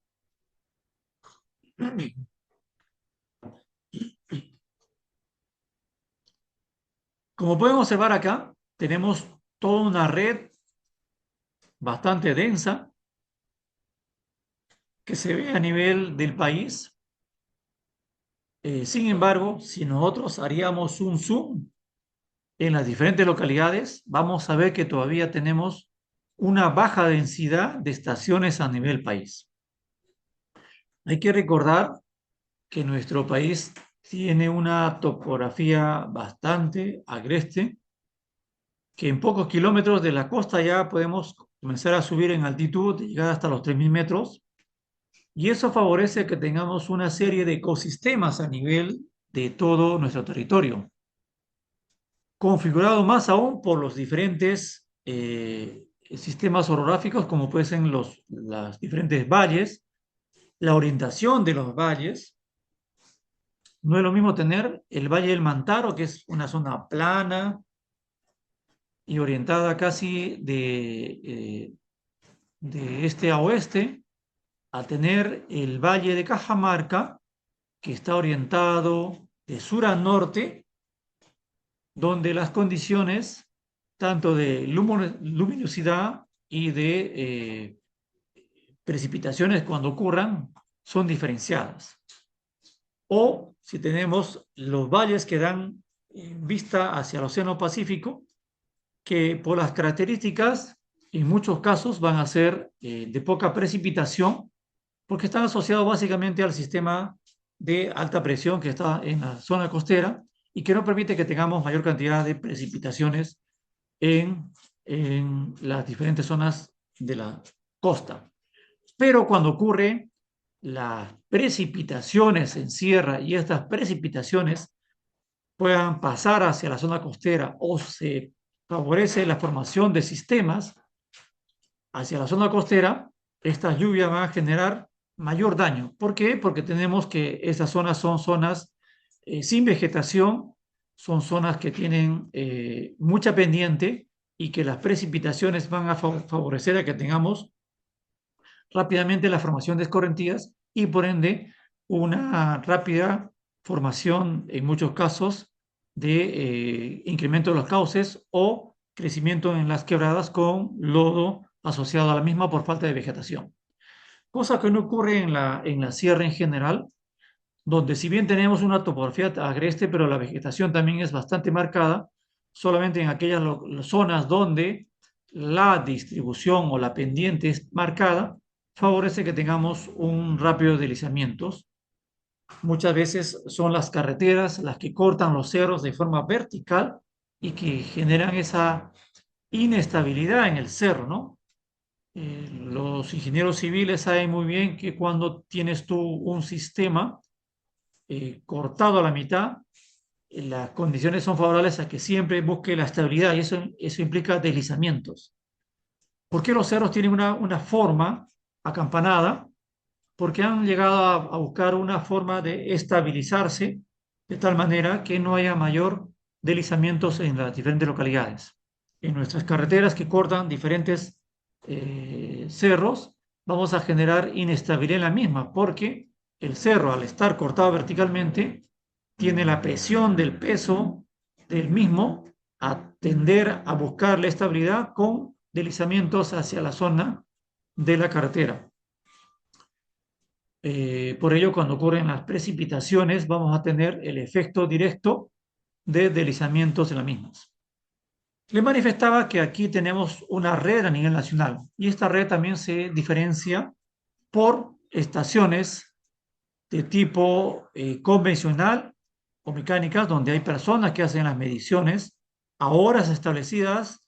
Como podemos observar acá, tenemos toda una red bastante densa que se ve a nivel del país. Sin embargo, si nosotros haríamos un zoom en las diferentes localidades, vamos a ver que todavía tenemos una baja densidad de estaciones a nivel país. Hay que recordar que nuestro país tiene una topografía bastante agreste, que en pocos kilómetros de la costa ya podemos comenzar a subir en altitud, llegar hasta los 3.000 metros, y eso favorece que tengamos una serie de ecosistemas a nivel de todo nuestro territorio, configurado más aún por los diferentes sistemas orográficos, como pueden ser los diferentes valles, la orientación de los valles. No es lo mismo tener el Valle del Mantaro, que es una zona plana y orientada casi de este a oeste, a tener el Valle de Cajamarca, que está orientado de sur a norte, donde las condiciones tanto de luminosidad y de precipitaciones cuando ocurran son diferenciadas. O si tenemos los valles que dan vista hacia el Océano Pacífico, que por las características en muchos casos van a ser de poca precipitación, porque están asociados básicamente al sistema de alta presión que está en la zona costera y que no permite que tengamos mayor cantidad de precipitaciones en las diferentes zonas de la costa. Pero cuando ocurre las precipitaciones en sierra y estas precipitaciones puedan pasar hacia la zona costera o se favorece la formación de sistemas hacia la zona costera, estas lluvias van a generar mayor daño. ¿Por qué? Porque tenemos que estas zonas son zonas sin vegetación, son zonas que tienen mucha pendiente y que las precipitaciones van a favorecer a que tengamos rápidamente la formación de escorrentías y por ende una rápida formación, en muchos casos, de incremento de los cauces o crecimiento en las quebradas con lodo asociado a la misma por falta de vegetación. Cosa que no ocurre en la sierra en general, donde si bien tenemos una topografía agreste, pero la vegetación también es bastante marcada, solamente en aquellas zonas donde la distribución o la pendiente es marcada, favorece que tengamos un rápido deslizamientos. Muchas veces son las carreteras las que cortan los cerros de forma vertical y que generan esa inestabilidad en el cerro, ¿no? Los ingenieros civiles saben muy bien que cuando tienes tú un sistema cortado a la mitad, las condiciones son favorables a que siempre busque la estabilidad y eso implica deslizamientos. ¿Por qué los cerros tienen una forma acampanada? Porque han llegado a buscar una forma de estabilizarse de tal manera que no haya mayor deslizamientos en las diferentes localidades. En nuestras carreteras que cortan diferentes cerros, vamos a generar inestabilidad en la misma, porque el cerro, al estar cortado verticalmente, tiene la presión del peso del mismo a tender a buscar la estabilidad con deslizamientos hacia la zona de la carretera. Por ello, cuando ocurren las precipitaciones, vamos a tener el efecto directo de deslizamientos de las mismas. Le manifestaba que aquí tenemos una red a nivel nacional y esta red también se diferencia por estaciones de tipo convencional o mecánicas, donde hay personas que hacen las mediciones a horas establecidas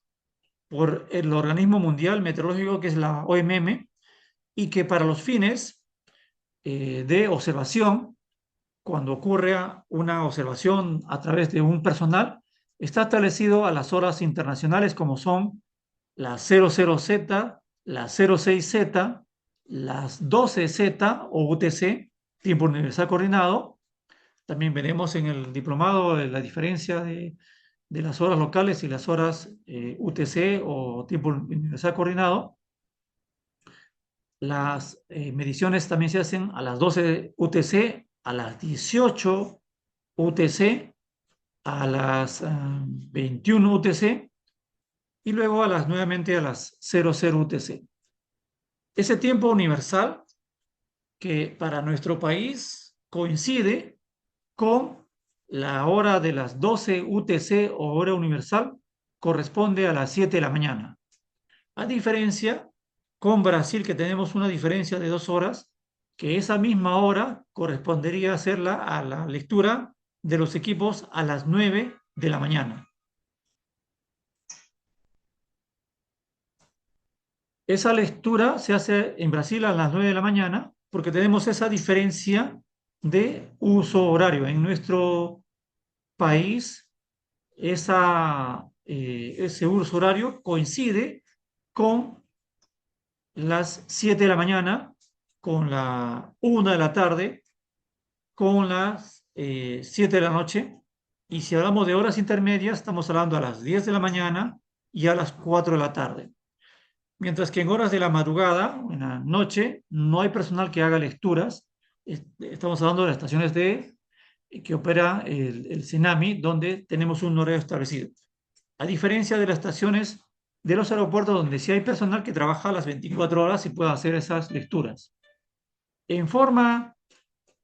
por el organismo mundial meteorológico, que es la OMM, y que para los fines de observación, cuando ocurre una observación a través de un personal, está establecido a las horas internacionales como son las 00Z, las 06Z, las 12Z o UTC, tiempo universal coordinado. También veremos en el diplomado la diferencia de las horas locales y las horas UTC o tiempo universal coordinado. Las mediciones también se hacen a las 12 UTC, a las 18 UTC, a las 21 UTC y luego nuevamente a las 00 UTC. Ese tiempo universal que para nuestro país coincide con la hora de las 12 UTC o hora universal, corresponde a las 7 de la mañana. A diferencia con Brasil, que tenemos una diferencia de 2 horas, que esa misma hora correspondería hacerla a la lectura de los equipos a las 9 de la mañana. Esa lectura se hace en Brasil a las 9 de la mañana porque tenemos esa diferencia de uso horario. En nuestro país, ese uso horario coincide con las 7 de la mañana, con la 1 de la tarde, con las 7 de la noche. Y si hablamos de horas intermedias, estamos hablando a las 10 de la mañana y a las 4 de la tarde. Mientras que en horas de la madrugada, en la noche, no hay personal que haga lecturas. Estamos hablando de las estaciones que opera el CENAMI, donde tenemos un horario establecido. A diferencia de las estaciones de los aeropuertos, donde sí hay personal que trabaja a las 24 horas y puede hacer esas lecturas. En forma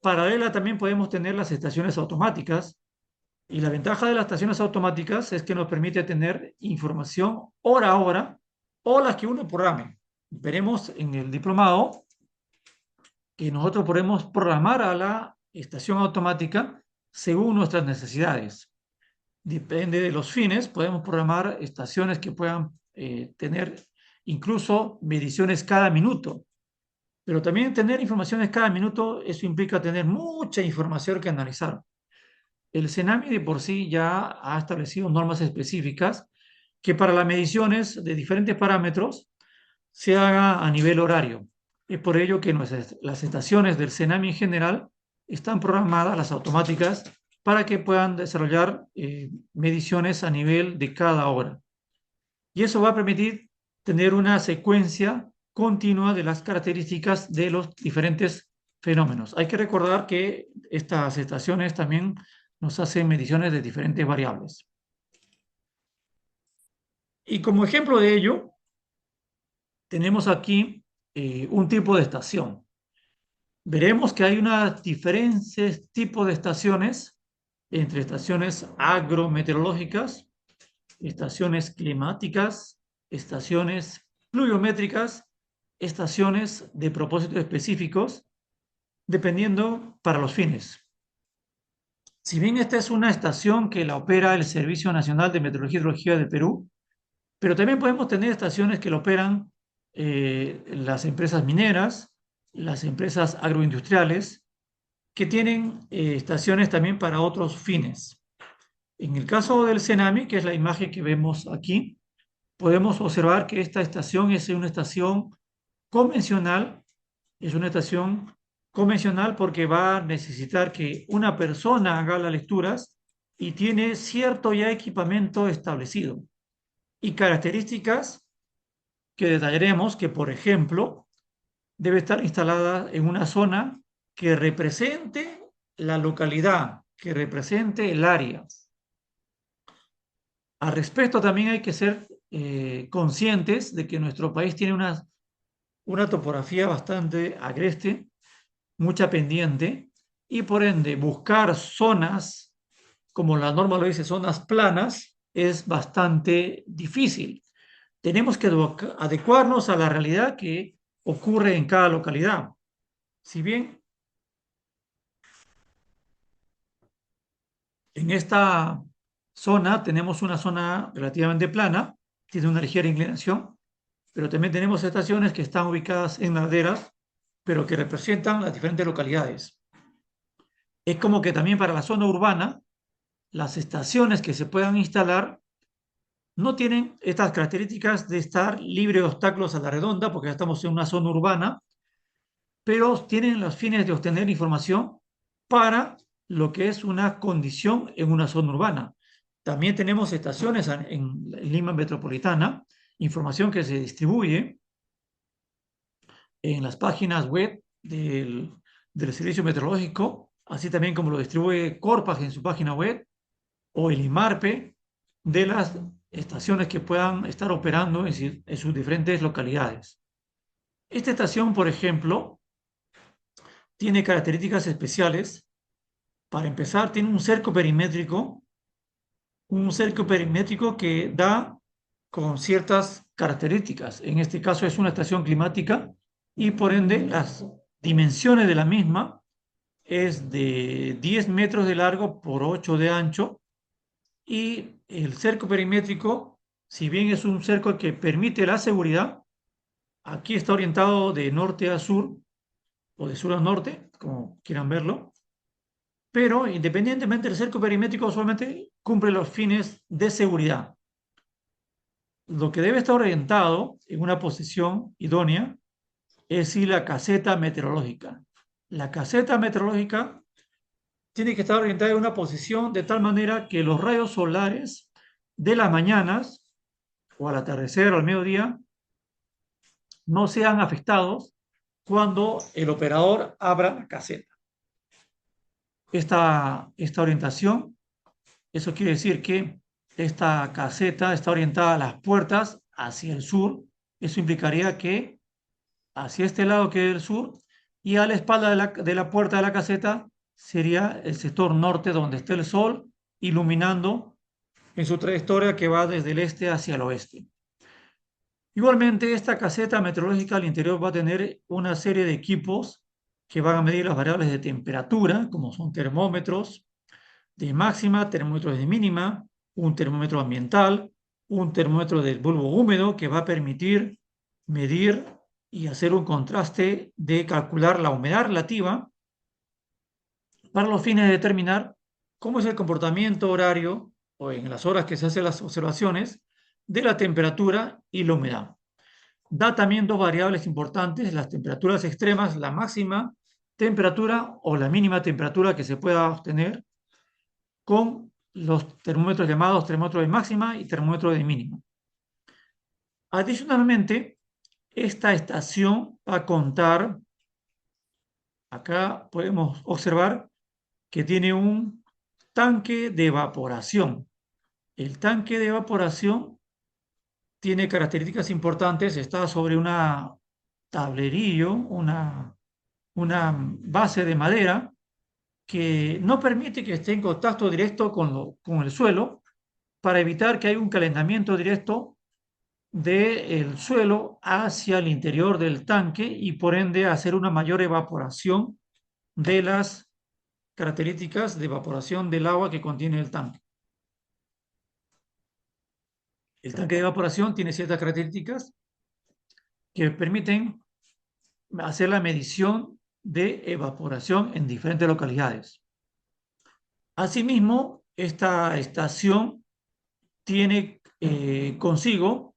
paralela también podemos tener las estaciones automáticas, y la ventaja de las estaciones automáticas es que nos permite tener información hora a hora o las que uno programe. Veremos en el diplomado que nosotros podemos programar a la estación automática según nuestras necesidades. Depende de los fines, podemos programar estaciones que puedan tener incluso mediciones cada minuto. Pero también tener informaciones cada minuto, eso implica tener mucha información que analizar. El CENAMI de por sí ya ha establecido normas específicas que para las mediciones de diferentes parámetros se haga a nivel horario. Es por ello que las estaciones del CENAMI en general están programadas, las automáticas, para que puedan desarrollar mediciones a nivel de cada hora. Y eso va a permitir tener una secuencia continua de las características de los diferentes fenómenos. Hay que recordar que estas estaciones también nos hacen mediciones de diferentes variables. Y como ejemplo de ello, tenemos aquí un tipo de estación. Veremos que hay unos diferentes tipos de estaciones entre estaciones agrometeorológicas, estaciones climáticas, estaciones pluviométricas, estaciones de propósitos específicos, dependiendo para los fines. Si bien esta es una estación que la opera el Servicio Nacional de Meteorología y Hidrología del Perú, pero también podemos tener estaciones que lo operan las empresas mineras, las empresas agroindustriales, que tienen estaciones también para otros fines. En el caso del CENAMI, que es la imagen que vemos aquí, podemos observar que esta estación es una estación convencional, es una estación convencional porque va a necesitar que una persona haga las lecturas y tiene cierto ya equipamiento establecido y características que detallaremos que, por ejemplo, debe estar instalada en una zona que represente la localidad, que represente el área. Al respecto, también hay que ser conscientes de que nuestro país tiene una topografía bastante agreste, mucha pendiente, y por ende buscar zonas como la norma lo dice, zonas planas, es bastante difícil. Tenemos que adecuarnos a la realidad que ocurre en cada localidad. Si bien en esta zona tenemos una zona relativamente plana, tiene una ligera inclinación, pero también tenemos estaciones que están ubicadas en laderas, pero que representan las diferentes localidades. Es como que también para la zona urbana, las estaciones que se puedan instalar no tienen estas características de estar libre de obstáculos a la redonda, porque ya estamos en una zona urbana, pero tienen los fines de obtener información para lo que es una condición en una zona urbana. También tenemos estaciones en Lima Metropolitana, información que se distribuye en las páginas web del Servicio Meteorológico, así también como lo distribuye Corpas en su página web o el IMARPE de las estaciones que puedan estar operando en sus diferentes localidades. Esta estación, por ejemplo, tiene características especiales. Para empezar, tiene un cerco perimétrico que da con ciertas características. En este caso es una estación climática y por ende las dimensiones de la misma es de 10 metros de largo por 8 de ancho y el cerco perimétrico, si bien es un cerco que permite la seguridad, aquí está orientado de norte a sur o de sur a norte, como quieran verlo, pero independientemente del cerco perimétrico solamente cumple los fines de seguridad. Lo que debe estar orientado en una posición idónea es si la caseta meteorológica. La caseta meteorológica tiene que estar orientada en una posición de tal manera que los rayos solares de las mañanas o al atardecer o al mediodía no sean afectados cuando el operador abra la caseta. Esta orientación, eso quiere decir que esta caseta está orientada a las puertas hacia el sur. Eso implicaría que hacia este lado que es el sur y a la espalda de la puerta de la caseta sería el sector norte donde está el sol iluminando en su trayectoria que va desde el este hacia el oeste. Igualmente, esta caseta meteorológica al interior va a tener una serie de equipos que van a medir las variables de temperatura, como son termómetros de máxima, termómetros de mínima, un termómetro ambiental, un termómetro del bulbo húmedo que va a permitir medir y hacer un contraste de calcular la humedad relativa para los fines de determinar cómo es el comportamiento horario o en las horas que se hacen las observaciones de la temperatura y la humedad. Da también dos variables importantes, las temperaturas extremas, la máxima temperatura o la mínima temperatura que se pueda obtener con los termómetros llamados termómetro de máxima y termómetro de mínima. Adicionalmente, esta estación va a contar, acá podemos observar que tiene un tanque de evaporación. El tanque de evaporación tiene características importantes, está sobre una tablerillo, una base de madera que no permite que esté en contacto directo con el suelo para evitar que haya un calentamiento directo del suelo hacia el interior del tanque y por ende hacer una mayor evaporación de las características de evaporación del agua que contiene el tanque. El tanque de evaporación tiene ciertas características que permiten hacer la medición de evaporación en diferentes localidades. Asimismo, esta estación tiene consigo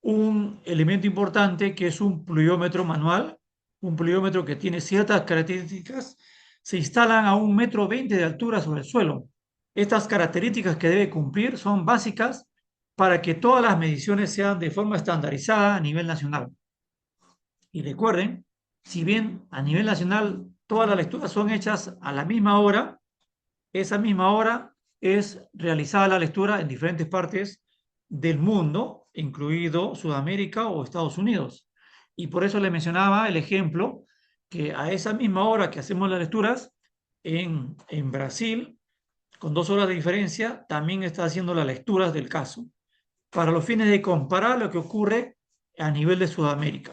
un elemento importante que es un pluviómetro manual, un pluviómetro que tiene ciertas características, se instalan a 1,20 m de altura sobre el suelo. Estas características que debe cumplir son básicas para que todas las mediciones sean de forma estandarizada a nivel nacional. Y recuerden, si bien a nivel nacional todas las lecturas son hechas a la misma hora, esa misma hora es realizada la lectura en diferentes partes del mundo, incluido Sudamérica o Estados Unidos. Y por eso le mencionaba el ejemplo que a esa misma hora que hacemos las lecturas en Brasil con 2 horas de diferencia, también está haciendo las lecturas del caso, para los fines de comparar lo que ocurre a nivel de Sudamérica.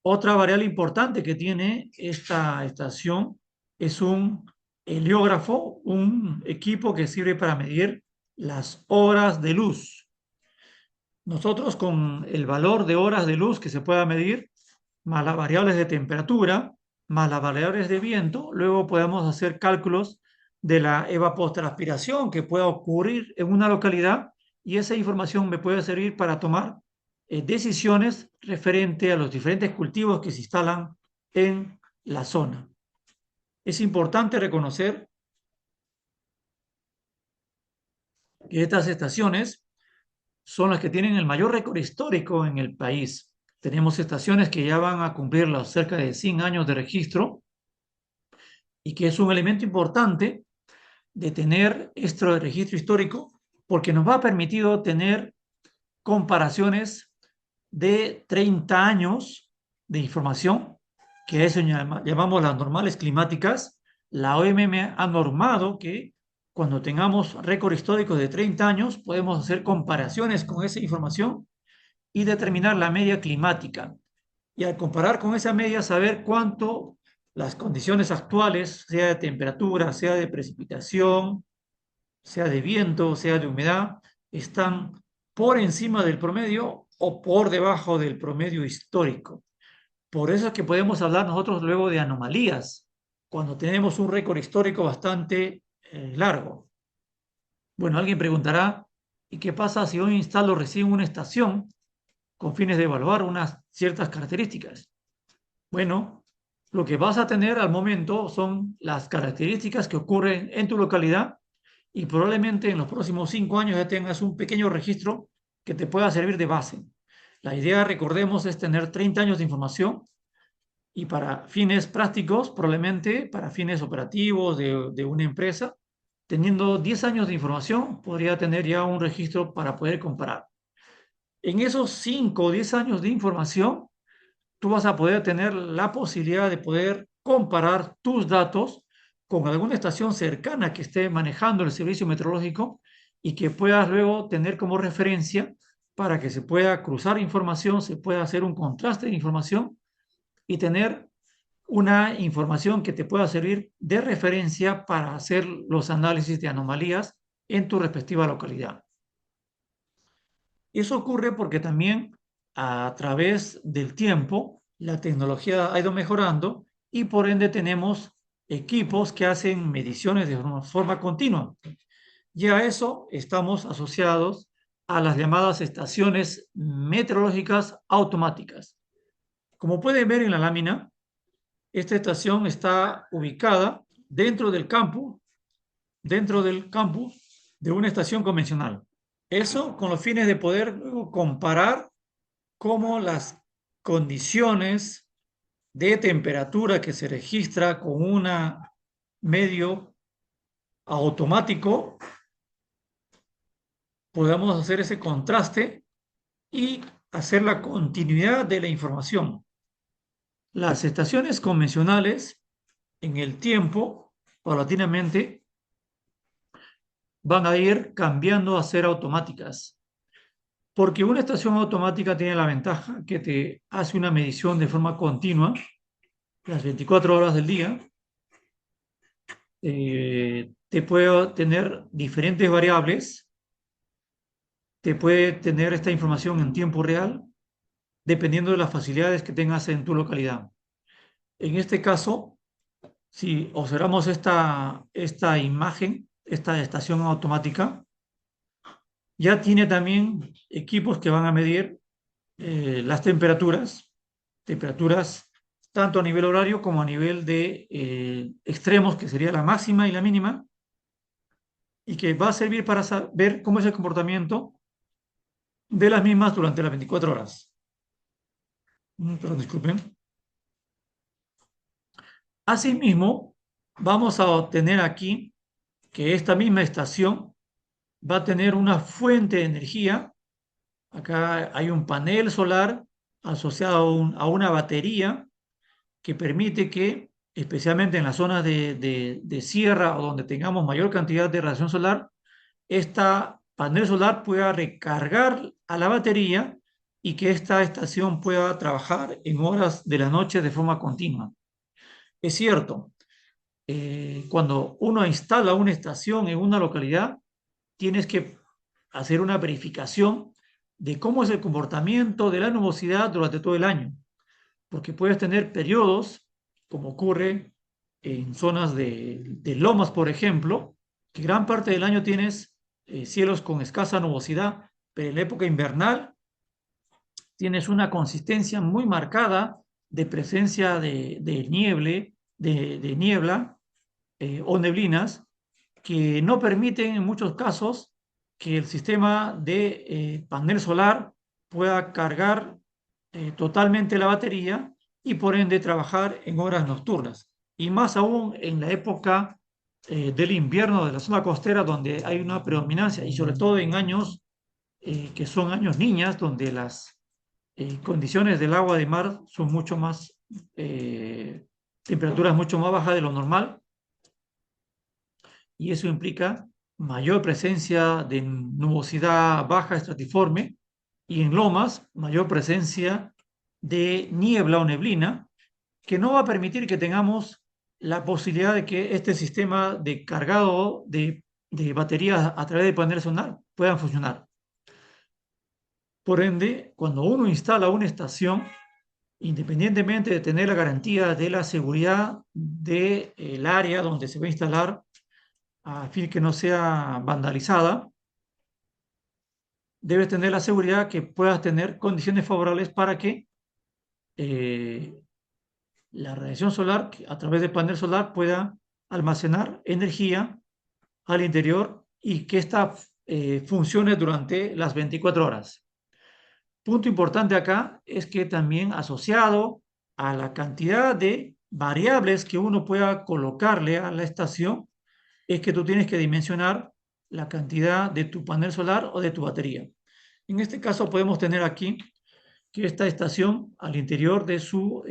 Otra variable importante que tiene esta estación es un heliógrafo, un equipo que sirve para medir las horas de luz. Nosotros con el valor de horas de luz que se pueda medir, más las variables de temperatura, más las variables de viento, luego podemos hacer cálculos de la evapotranspiración que pueda ocurrir en una localidad y esa información me puede servir para tomar decisiones referente a los diferentes cultivos que se instalan en la zona. Es importante reconocer que estas estaciones son las que tienen el mayor récord histórico en el país. Tenemos estaciones que ya van a cumplir los cerca de 100 años de registro y que es un elemento importante de tener este registro histórico porque nos va a permitir tener comparaciones de 30 años de información, que eso llamamos las normales climáticas. La OMM ha normado que cuando tengamos récord histórico de 30 años podemos hacer comparaciones con esa información y determinar la media climática. Y al comparar con esa media, saber cuánto las condiciones actuales, sea de temperatura, sea de precipitación, sea de viento, sea de humedad, están por encima del promedio o por debajo del promedio histórico. Por eso es que podemos hablar nosotros luego de anomalías, cuando tenemos un récord histórico bastante largo. Bueno, alguien preguntará, ¿y qué pasa si yo instalo recién una estación con fines de evaluar unas ciertas características? Bueno, lo que vas a tener al momento son las características que ocurren en tu localidad y probablemente en los próximos 5 años ya tengas un pequeño registro que te pueda servir de base. La idea, recordemos, es tener 30 años de información y para fines prácticos, probablemente para fines operativos de una empresa, teniendo 10 años de información, podría tener ya un registro para poder comparar. En esos 5 o 10 años de información, tú vas a poder tener la posibilidad de poder comparar tus datos con alguna estación cercana que esté manejando el servicio meteorológico y que puedas luego tener como referencia para que se pueda cruzar información, se pueda hacer un contraste de información y tener una información que te pueda servir de referencia para hacer los análisis de anomalías en tu respectiva localidad. Eso ocurre porque también a través del tiempo la tecnología ha ido mejorando y por ende tenemos equipos que hacen mediciones de forma continua. Y a eso estamos asociados a las llamadas estaciones meteorológicas automáticas. Como pueden ver en la lámina, esta estación está ubicada dentro del campus de una estación convencional. Eso con los fines de poder luego comparar cómo las condiciones de temperatura que se registra con un medio automático, podamos hacer ese contraste y hacer la continuidad de la información. Las estaciones convencionales en el tiempo, paulatinamente, van a ir cambiando a ser automáticas. Porque una estación automática tiene la ventaja que te hace una medición de forma continua las 24 horas del día. Te puede tener diferentes variables, te puede tener esta información en tiempo real, dependiendo de las facilidades que tengas en tu localidad. En este caso, si observamos esta imagen, esta estación automática, ya tiene también equipos que van a medir las temperaturas tanto a nivel horario como a nivel de extremos, que sería la máxima y la mínima, y que va a servir para saber cómo es el comportamiento de las mismas durante las 24 horas. Perdón, disculpen. Asimismo, vamos a obtener aquí que esta misma estación va a tener una fuente de energía. Acá hay un panel solar asociado a una batería que permite que especialmente en las zonas de sierra o donde tengamos mayor cantidad de radiación solar, esta panel solar pueda recargar a la batería y que esta estación pueda trabajar en horas de la noche de forma continua. Es cierto, cuando uno instala una estación en una localidad, tienes que hacer una verificación de cómo es el comportamiento de la nubosidad durante todo el año, porque puedes tener periodos, como ocurre en zonas de lomas, por ejemplo, que gran parte del año tienes cielos con escasa nubosidad, pero en la época invernal tienes una consistencia muy marcada de presencia de niebla o neblinas que no permiten en muchos casos que el sistema de panel solar pueda cargar totalmente la batería y por ende trabajar en horas nocturnas. Y más aún en la época del invierno de la zona costera donde hay una predominancia y sobre todo en años que son años niñas donde las condiciones del agua de mar son mucho más, temperaturas mucho más bajas de lo normal y eso implica mayor presencia de nubosidad baja estratiforme y en lomas mayor presencia de niebla o neblina que no va a permitir que tengamos la posibilidad de que este sistema de cargado de baterías a través de panel solar puedan funcionar. Por ende, cuando uno instala una estación, independientemente de tener la garantía de la seguridad del área donde se va a instalar, a fin que no sea vandalizada, debes tener la seguridad que puedas tener condiciones favorables para que eh, la radiación solar, a través del panel solar, pueda almacenar energía al interior y que ésta funcione durante las 24 horas. Punto importante acá es que también asociado a la cantidad de variables que uno pueda colocarle a la estación, es que tú tienes que dimensionar la cantidad de tu panel solar o de tu batería. En este caso podemos tener aquí que esta estación al interior de su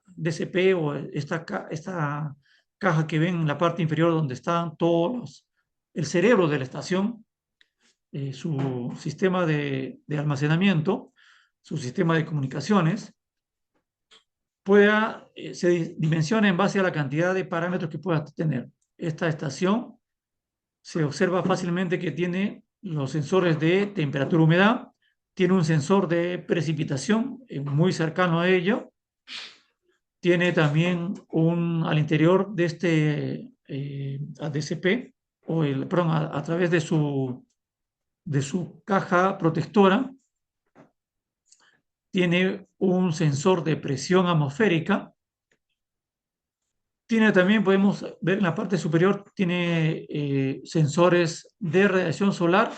DCP o esta caja que ven en la parte inferior donde están el cerebro de la estación, su sistema de almacenamiento, su sistema de comunicaciones, se dimensiona en base a la cantidad de parámetros que pueda tener. Esta estación se observa fácilmente que tiene los sensores de temperatura humedad, tiene un sensor de precipitación muy cercano a ello, tiene también al interior de este ADCP, perdón, a través de su caja protectora, tiene un sensor de presión atmosférica, tiene también, podemos ver en la parte superior, tiene sensores de radiación solar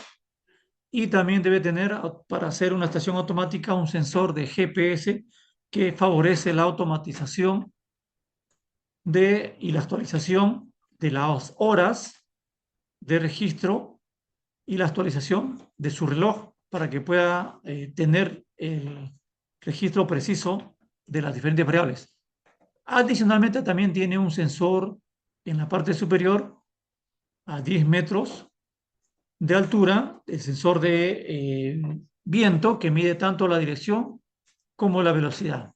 y también debe tener, para hacer una estación automática, un sensor de GPS que favorece la automatización y la actualización de las horas de registro y la actualización de su reloj para que pueda tener el registro preciso de las diferentes variables. Adicionalmente, también tiene un sensor en la parte superior a 10 metros de altura, el sensor de viento que mide tanto la dirección como la velocidad.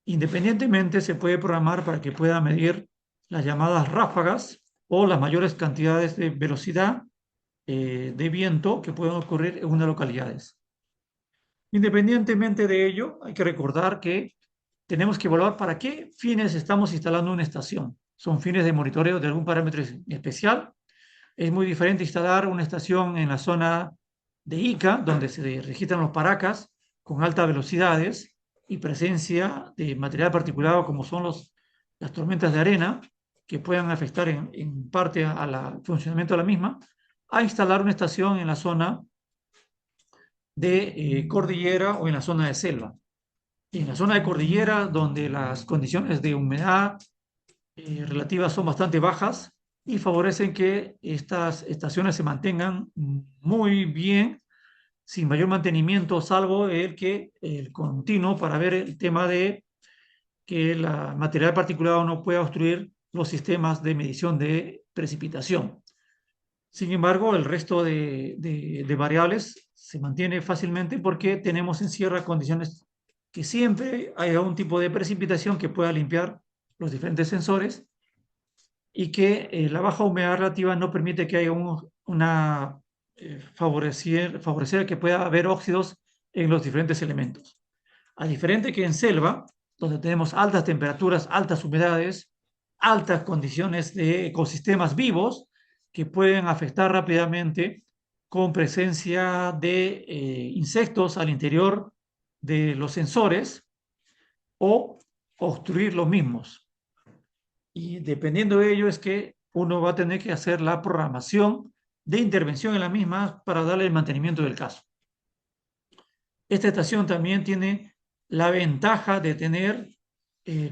Independientemente, se puede programar para que pueda medir las llamadas ráfagas o las mayores cantidades de velocidad de viento que pueden ocurrir en unas localidades. Independientemente de ello, hay que recordar que tenemos que evaluar para qué fines estamos instalando una estación. ¿Son fines de monitoreo de algún parámetro especial? Es muy diferente instalar una estación en la zona de Ica, donde se registran los paracas con altas velocidades y presencia de material particulado como son las tormentas de arena, que puedan afectar en parte al funcionamiento de la misma, a instalar una estación en la zona de cordillera o en la zona de selva. En la zona de cordillera, donde las condiciones de humedad relativas son bastante bajas y favorecen que estas estaciones se mantengan muy bien, sin mayor mantenimiento, salvo el continuo para ver el tema de que el material particulado no pueda obstruir los sistemas de medición de precipitación. Sin embargo, el resto de variables se mantiene fácilmente porque tenemos en sierra condiciones que siempre hay algún tipo de precipitación que pueda limpiar los diferentes sensores y que la baja humedad relativa no permite que haya una favorecer que pueda haber óxidos en los diferentes elementos. A diferente que en selva, donde tenemos altas temperaturas, altas humedades, altas condiciones de ecosistemas vivos que pueden afectar rápidamente con presencia de insectos al interior de los sensores o obstruir los mismos. Y dependiendo de ello es que uno va a tener que hacer la programación de intervención en la misma para darle el mantenimiento del caso. Esta estación también tiene la ventaja de tener,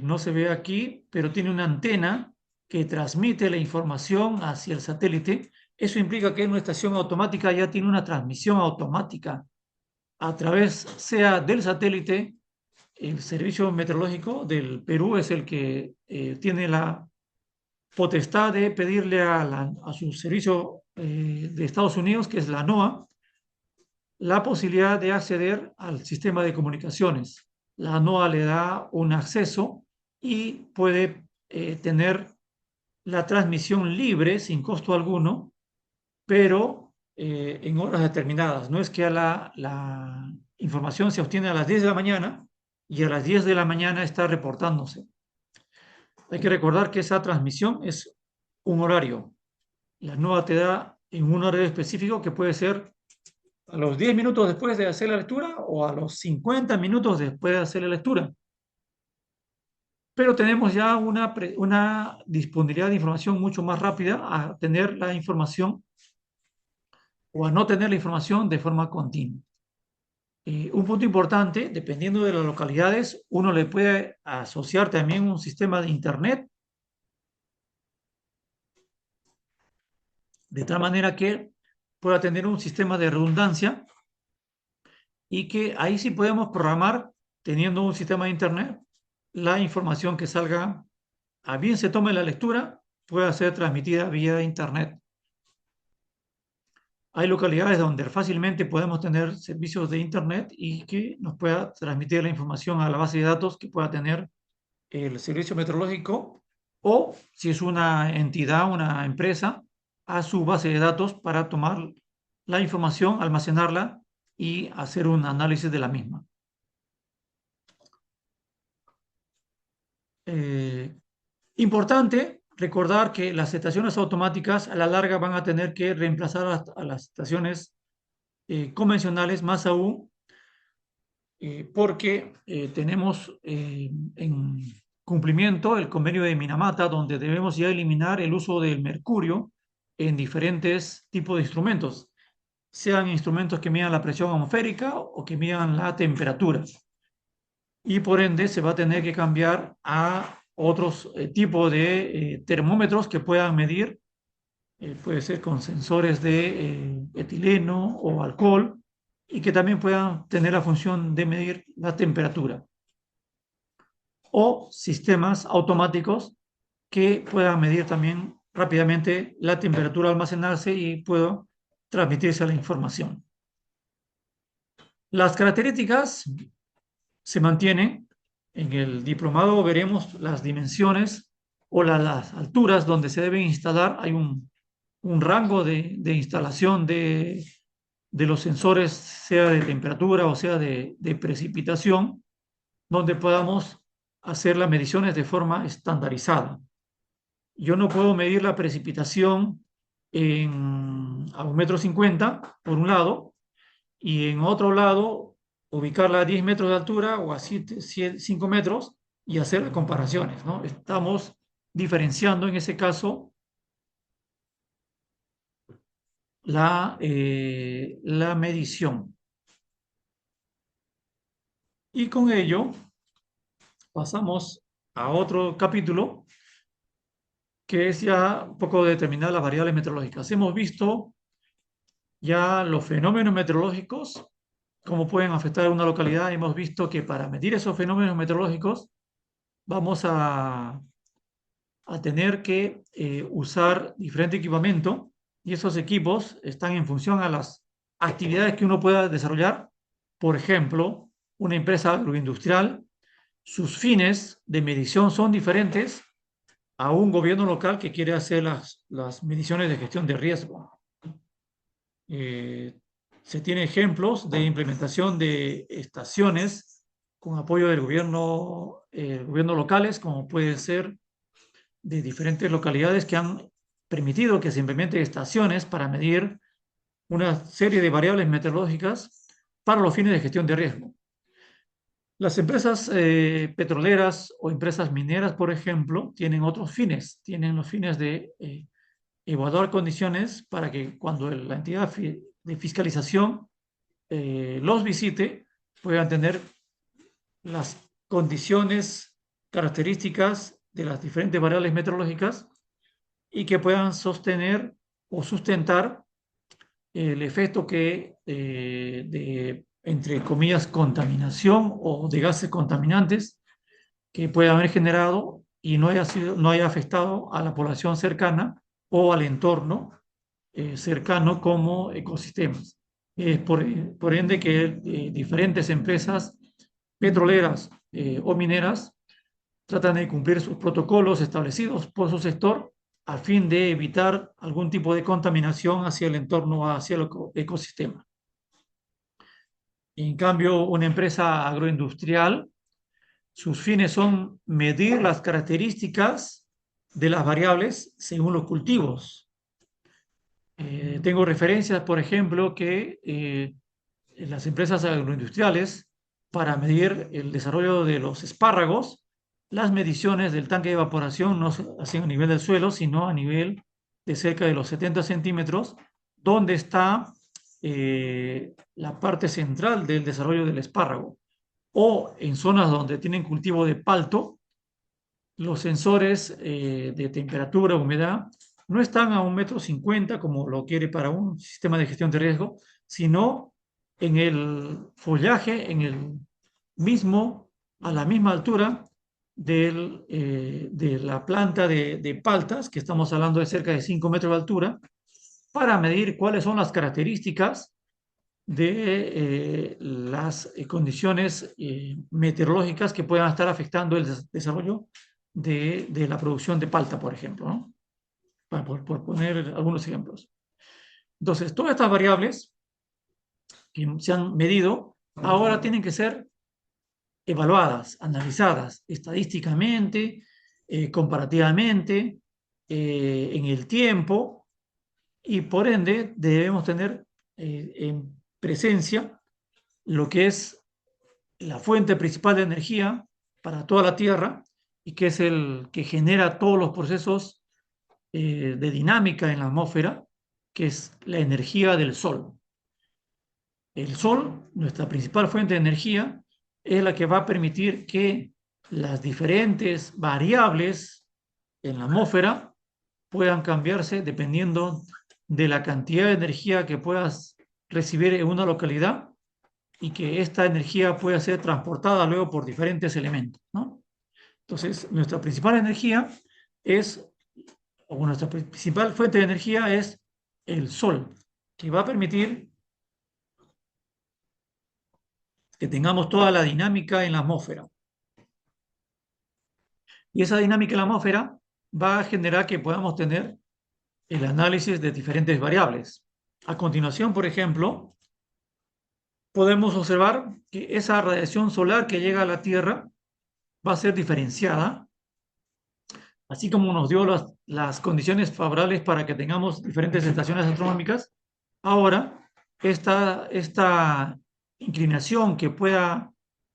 no se ve aquí, pero tiene una antena que transmite la información hacia el satélite. Eso implica que una estación automática ya tiene una transmisión automática a través, sea del satélite, el Servicio Meteorológico del Perú es el que tiene la potestad de pedirle a su servicio de Estados Unidos, que es la NOAA, la posibilidad de acceder al sistema de comunicaciones. La NOAA le da un acceso y puede tener la transmisión libre sin costo alguno, pero en horas determinadas. No es que la información se obtiene a las 10 de la mañana y a las 10 de la mañana está reportándose. Hay que recordar que esa transmisión es un horario. La NOAA te da en un horario específico que puede ser a los 10 minutos después de hacer la lectura o a los 50 minutos después de hacer la lectura. Pero tenemos ya una disponibilidad de información mucho más rápida a tener la información o a no tener la información de forma continua. Un punto importante, dependiendo de las localidades, uno le puede asociar también un sistema de Internet, de tal manera que pueda tener un sistema de redundancia y que ahí sí podemos programar, teniendo un sistema de Internet, la información que salga, a bien se tome la lectura, pueda ser transmitida vía Internet. Hay localidades donde fácilmente podemos tener servicios de Internet y que nos pueda transmitir la información a la base de datos que pueda tener el servicio meteorológico o, si es una entidad, una empresa, a su base de datos para tomar la información, almacenarla y hacer un análisis de la misma. Importante recordar que las estaciones automáticas a la larga van a tener que reemplazar a las estaciones convencionales, más aún porque tenemos en cumplimiento el convenio de Minamata, donde debemos ya eliminar el uso del mercurio en diferentes tipos de instrumentos, sean instrumentos que midan la presión atmosférica o que midan la temperatura. Y por ende se va a tener que cambiar a otros tipos de termómetros que puedan medir, puede ser con sensores de etileno o alcohol, y que también puedan tener la función de medir la temperatura. O sistemas automáticos que puedan medir también rápidamente la temperatura, almacenarse y puedo transmitirse la información. Las características se mantienen. En el diplomado veremos las dimensiones o las alturas donde se deben instalar. Hay un rango de instalación de los sensores, sea de temperatura o sea de precipitación, donde podamos hacer las mediciones de forma estandarizada. Yo no puedo medir la precipitación a 1,50 m por un lado y en otro lado ubicarla a 10 metros de altura o a 5 metros y hacer comparaciones, ¿no? Estamos diferenciando en ese caso la medición. Y con ello pasamos a otro capítulo que es ya un poco determinar las variables meteorológicas. Hemos visto ya los fenómenos meteorológicos, cómo pueden afectar a una localidad. Hemos visto que para medir esos fenómenos meteorológicos vamos a tener que usar diferente equipamiento y esos equipos están en función a las actividades que uno pueda desarrollar. Por ejemplo, una empresa agroindustrial, sus fines de medición son diferentes a un gobierno local que quiere hacer las mediciones de gestión de riesgo. Eh, Se tiene ejemplos de implementación de estaciones con apoyo del gobierno locales, como puede ser de diferentes localidades que han permitido que se implementen estaciones para medir una serie de variables meteorológicas para los fines de gestión de riesgo. Las empresas petroleras o empresas mineras, por ejemplo, tienen otros fines. Tienen los fines de evaluar condiciones para que cuando la entidad de fiscalización los visite, puedan tener las condiciones, características de las diferentes variables meteorológicas y que puedan sostener o sustentar el efecto de, entre comillas, contaminación o de gases contaminantes que puede haber generado y no haya afectado a la población cercana o al entorno cercano como ecosistemas. Por ende que diferentes empresas petroleras o mineras tratan de cumplir sus protocolos establecidos por su sector a fin de evitar algún tipo de contaminación hacia el entorno, hacia el ecosistema. En cambio, una empresa agroindustrial, sus fines son medir las características de las variables según los cultivos. Tengo referencias, por ejemplo, que en las empresas agroindustriales, para medir el desarrollo de los espárragos, las mediciones del tanque de evaporación no se hacen a nivel del suelo, sino a nivel de cerca de los 70 centímetros, donde está la parte central del desarrollo del espárrago. O en zonas donde tienen cultivo de palto, los sensores de temperatura, humedad, no están a 1,50 m como lo quiere para un sistema de gestión de riesgo, sino en el follaje, a la misma altura de la planta de paltas, que estamos hablando de cerca de 5 metros de altura, para medir cuáles son las características de las condiciones meteorológicas que puedan estar afectando el desarrollo de la producción de palta, por ejemplo, ¿no? Por poner algunos ejemplos. Entonces, todas estas variables que se han medido ahora tienen que ser evaluadas, analizadas estadísticamente, comparativamente, en el tiempo, y por ende debemos tener en presencia lo que es la fuente principal de energía para toda la Tierra y que es el que genera todos los procesos de dinámica en la atmósfera, que es la energía del Sol. El Sol, nuestra principal fuente de energía, es la que va a permitir que las diferentes variables en la atmósfera puedan cambiarse dependiendo de la cantidad de energía que puedas recibir en una localidad y que esta energía pueda ser transportada luego por diferentes elementos, ¿no? Entonces, nuestra principal energía es, o nuestra principal fuente de energía es el Sol, que va a permitir que tengamos toda la dinámica en la atmósfera. Y esa dinámica en la atmósfera va a generar que podamos tener el análisis de diferentes variables. A continuación, por ejemplo, podemos observar que esa radiación solar que llega a la Tierra va a ser diferenciada, así como nos dio las condiciones favorables para que tengamos diferentes estaciones astronómicas. Ahora, esta inclinación que pueda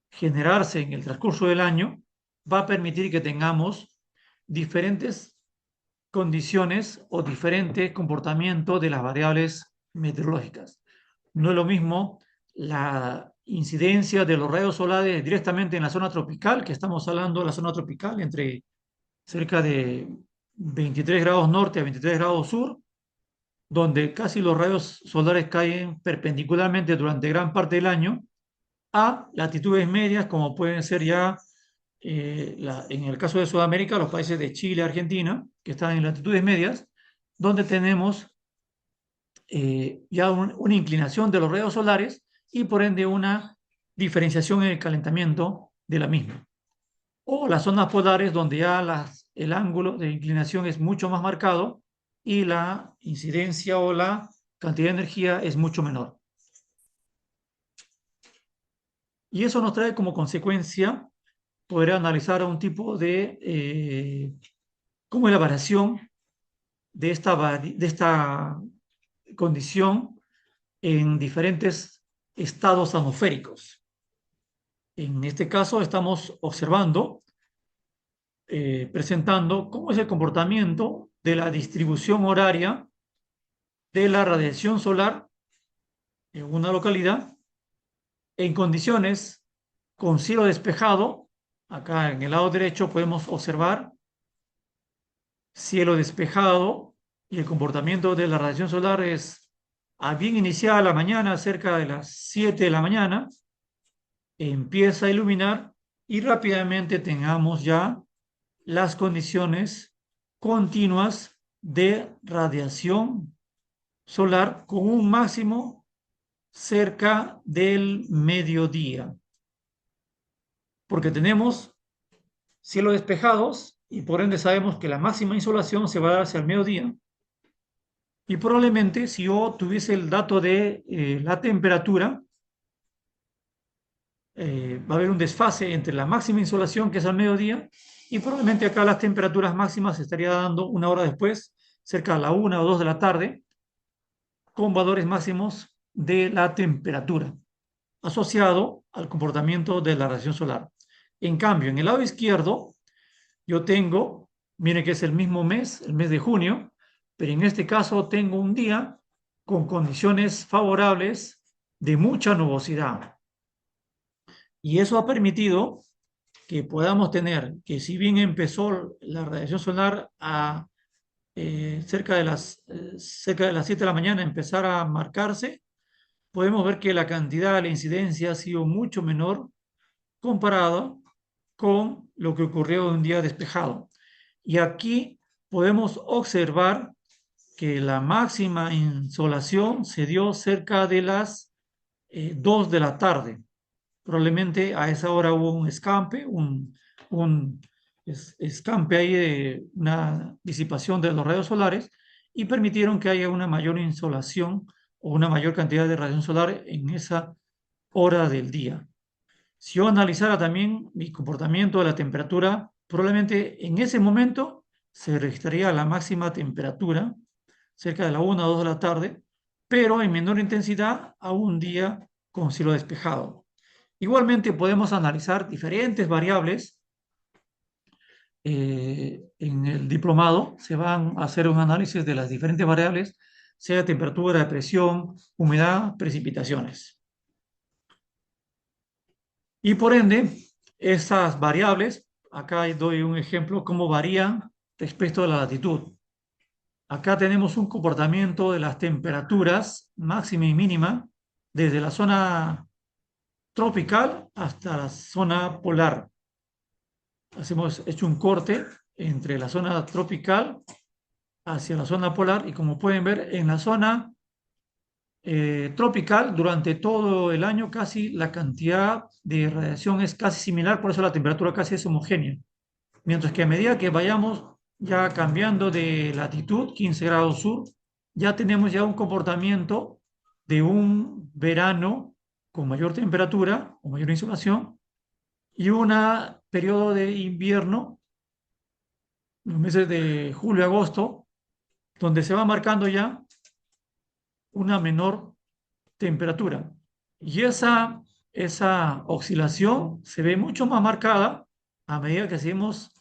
generarse en el transcurso del año va a permitir que tengamos diferentes condiciones o diferente comportamiento de las variables meteorológicas. No es lo mismo la incidencia de los rayos solares directamente en la zona tropical, que estamos hablando de la zona tropical entre cerca de 23 grados norte a 23 grados sur, donde casi los rayos solares caen perpendicularmente durante gran parte del año, a latitudes medias como pueden ser ya en el caso de Sudamérica, los países de Chile, Argentina, que están en latitudes medias, donde tenemos ya una inclinación de los rayos solares y por ende una diferenciación en el calentamiento de la misma. O las zonas polares donde ya el ángulo de inclinación es mucho más marcado y la incidencia o la cantidad de energía es mucho menor. Y eso nos trae como consecuencia poder analizar un tipo de cómo es la variación de esta condición en diferentes estados atmosféricos. En este caso estamos observando, presentando cómo es el comportamiento de la distribución horaria de la radiación solar en una localidad en condiciones con cielo despejado. Acá en el lado derecho podemos observar cielo despejado y el comportamiento de la radiación solar es a bien iniciada la mañana, cerca de las 7 de la mañana, empieza a iluminar y rápidamente tengamos ya las condiciones continuas de radiación solar con un máximo cerca del mediodía, porque tenemos cielos despejados y por ende sabemos que la máxima insolación se va a dar hacia el mediodía. Y probablemente si yo tuviese el dato de la temperatura, va a haber un desfase entre la máxima insolación, que es al mediodía, y probablemente acá las temperaturas máximas se estaría dando una hora después, cerca de la 1 o 2 de la tarde, con valores máximos de la temperatura, asociado al comportamiento de la radiación solar. En cambio, en el lado izquierdo, yo tengo, miren que es el mes de junio, pero en este caso tengo un día con condiciones favorables de mucha nubosidad. Y eso ha permitido que podamos tener, que si bien empezó la radiación solar a cerca de las 7 de la mañana empezar a marcarse, podemos ver que la cantidad de la incidencia ha sido mucho menor comparado con lo que ocurrió en un día despejado. Y aquí podemos observar que la máxima insolación se dio cerca de las 2 de la tarde. Probablemente a esa hora hubo un escampe, un escampe ahí de una disipación de los rayos solares y permitieron que haya una mayor insolación o una mayor cantidad de radiación solar en esa hora del día. Si yo analizara también mi comportamiento de la temperatura, probablemente en ese momento se registraría la máxima temperatura, cerca de la 1 o 2 de la tarde, pero en menor intensidad a un día con cielo despejado. Igualmente podemos analizar diferentes variables. En el diplomado se van a hacer un análisis de las diferentes variables, sea temperatura, presión, humedad, precipitaciones. Y por ende, esas variables, acá doy un ejemplo, cómo varían respecto a la latitud. Acá tenemos un comportamiento de las temperaturas máxima y mínima desde la zona tropical hasta la zona polar. Hemos hecho un corte entre la zona tropical hacia la zona polar y como pueden ver en la zona tropical durante todo el año casi la cantidad de radiación es casi similar, por eso la temperatura casi es homogénea. Mientras que a medida que vayamos ya cambiando de latitud, 15 grados sur, ya tenemos ya un comportamiento de un verano con mayor temperatura o mayor insolación y un periodo de invierno, los meses de julio y agosto, donde se va marcando ya una menor temperatura. Y esa oscilación se ve mucho más marcada a medida que seguimos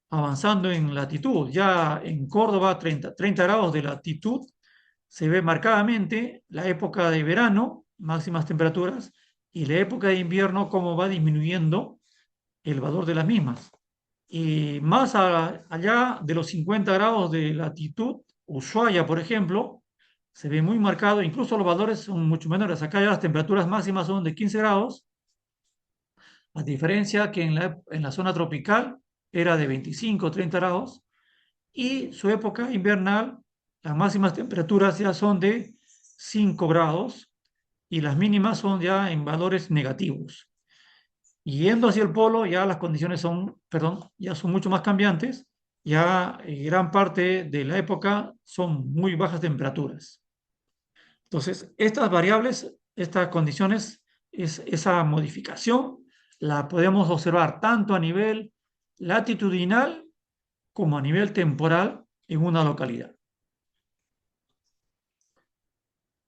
avanzando en latitud. Ya en Córdoba, 30 grados de latitud, se ve marcadamente la época de verano, máximas temperaturas, y la época de invierno, cómo va disminuyendo el valor de las mismas. Y más allá de los 50 grados de latitud, Ushuaia, por ejemplo, se ve muy marcado, incluso los valores son mucho menores. Acá ya las temperaturas máximas son de 15 grados a diferencia que en la zona tropical era de 25 o 30 grados, y su época invernal, las máximas temperaturas ya son de 5 grados y las mínimas son ya en valores negativos. Yendo hacia el polo, ya las condiciones son, perdón, ya son mucho más cambiantes, ya gran parte de la época son muy bajas temperaturas. Entonces, estas variables, estas condiciones, esa modificación la podemos observar tanto a nivel latitudinal como a nivel temporal en una localidad.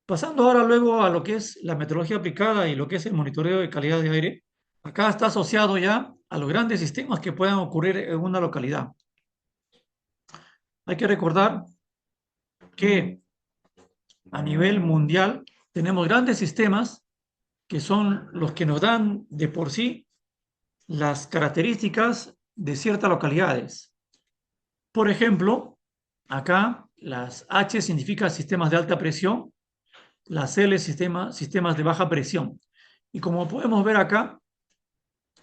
Pasando ahora luego a lo que es la meteorología aplicada y lo que es el monitoreo de calidad de aire, acá está asociado ya a los grandes sistemas que puedan ocurrir en una localidad. Hay que recordar que a nivel mundial tenemos grandes sistemas que son los que nos dan de por sí las características de ciertas localidades. Por ejemplo, acá las H significa sistemas de alta presión, las L sistemas de baja presión. Y como podemos ver acá,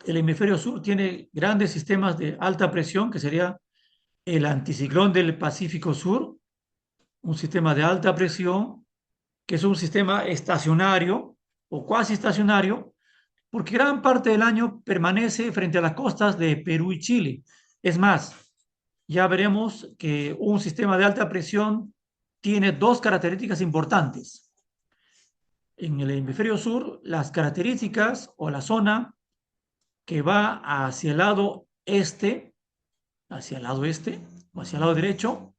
el hemisferio sur tiene grandes sistemas de alta presión, que sería el anticiclón del Pacífico Sur, un sistema de alta presión, que es un sistema estacionario o cuasi estacionario, porque gran parte del año permanece frente a las costas de Perú y Chile. Es más, ya veremos que un sistema de alta presión tiene dos características importantes. En el hemisferio sur, las características o la zona que va hacia el lado este, hacia el lado este o hacia el lado derecho,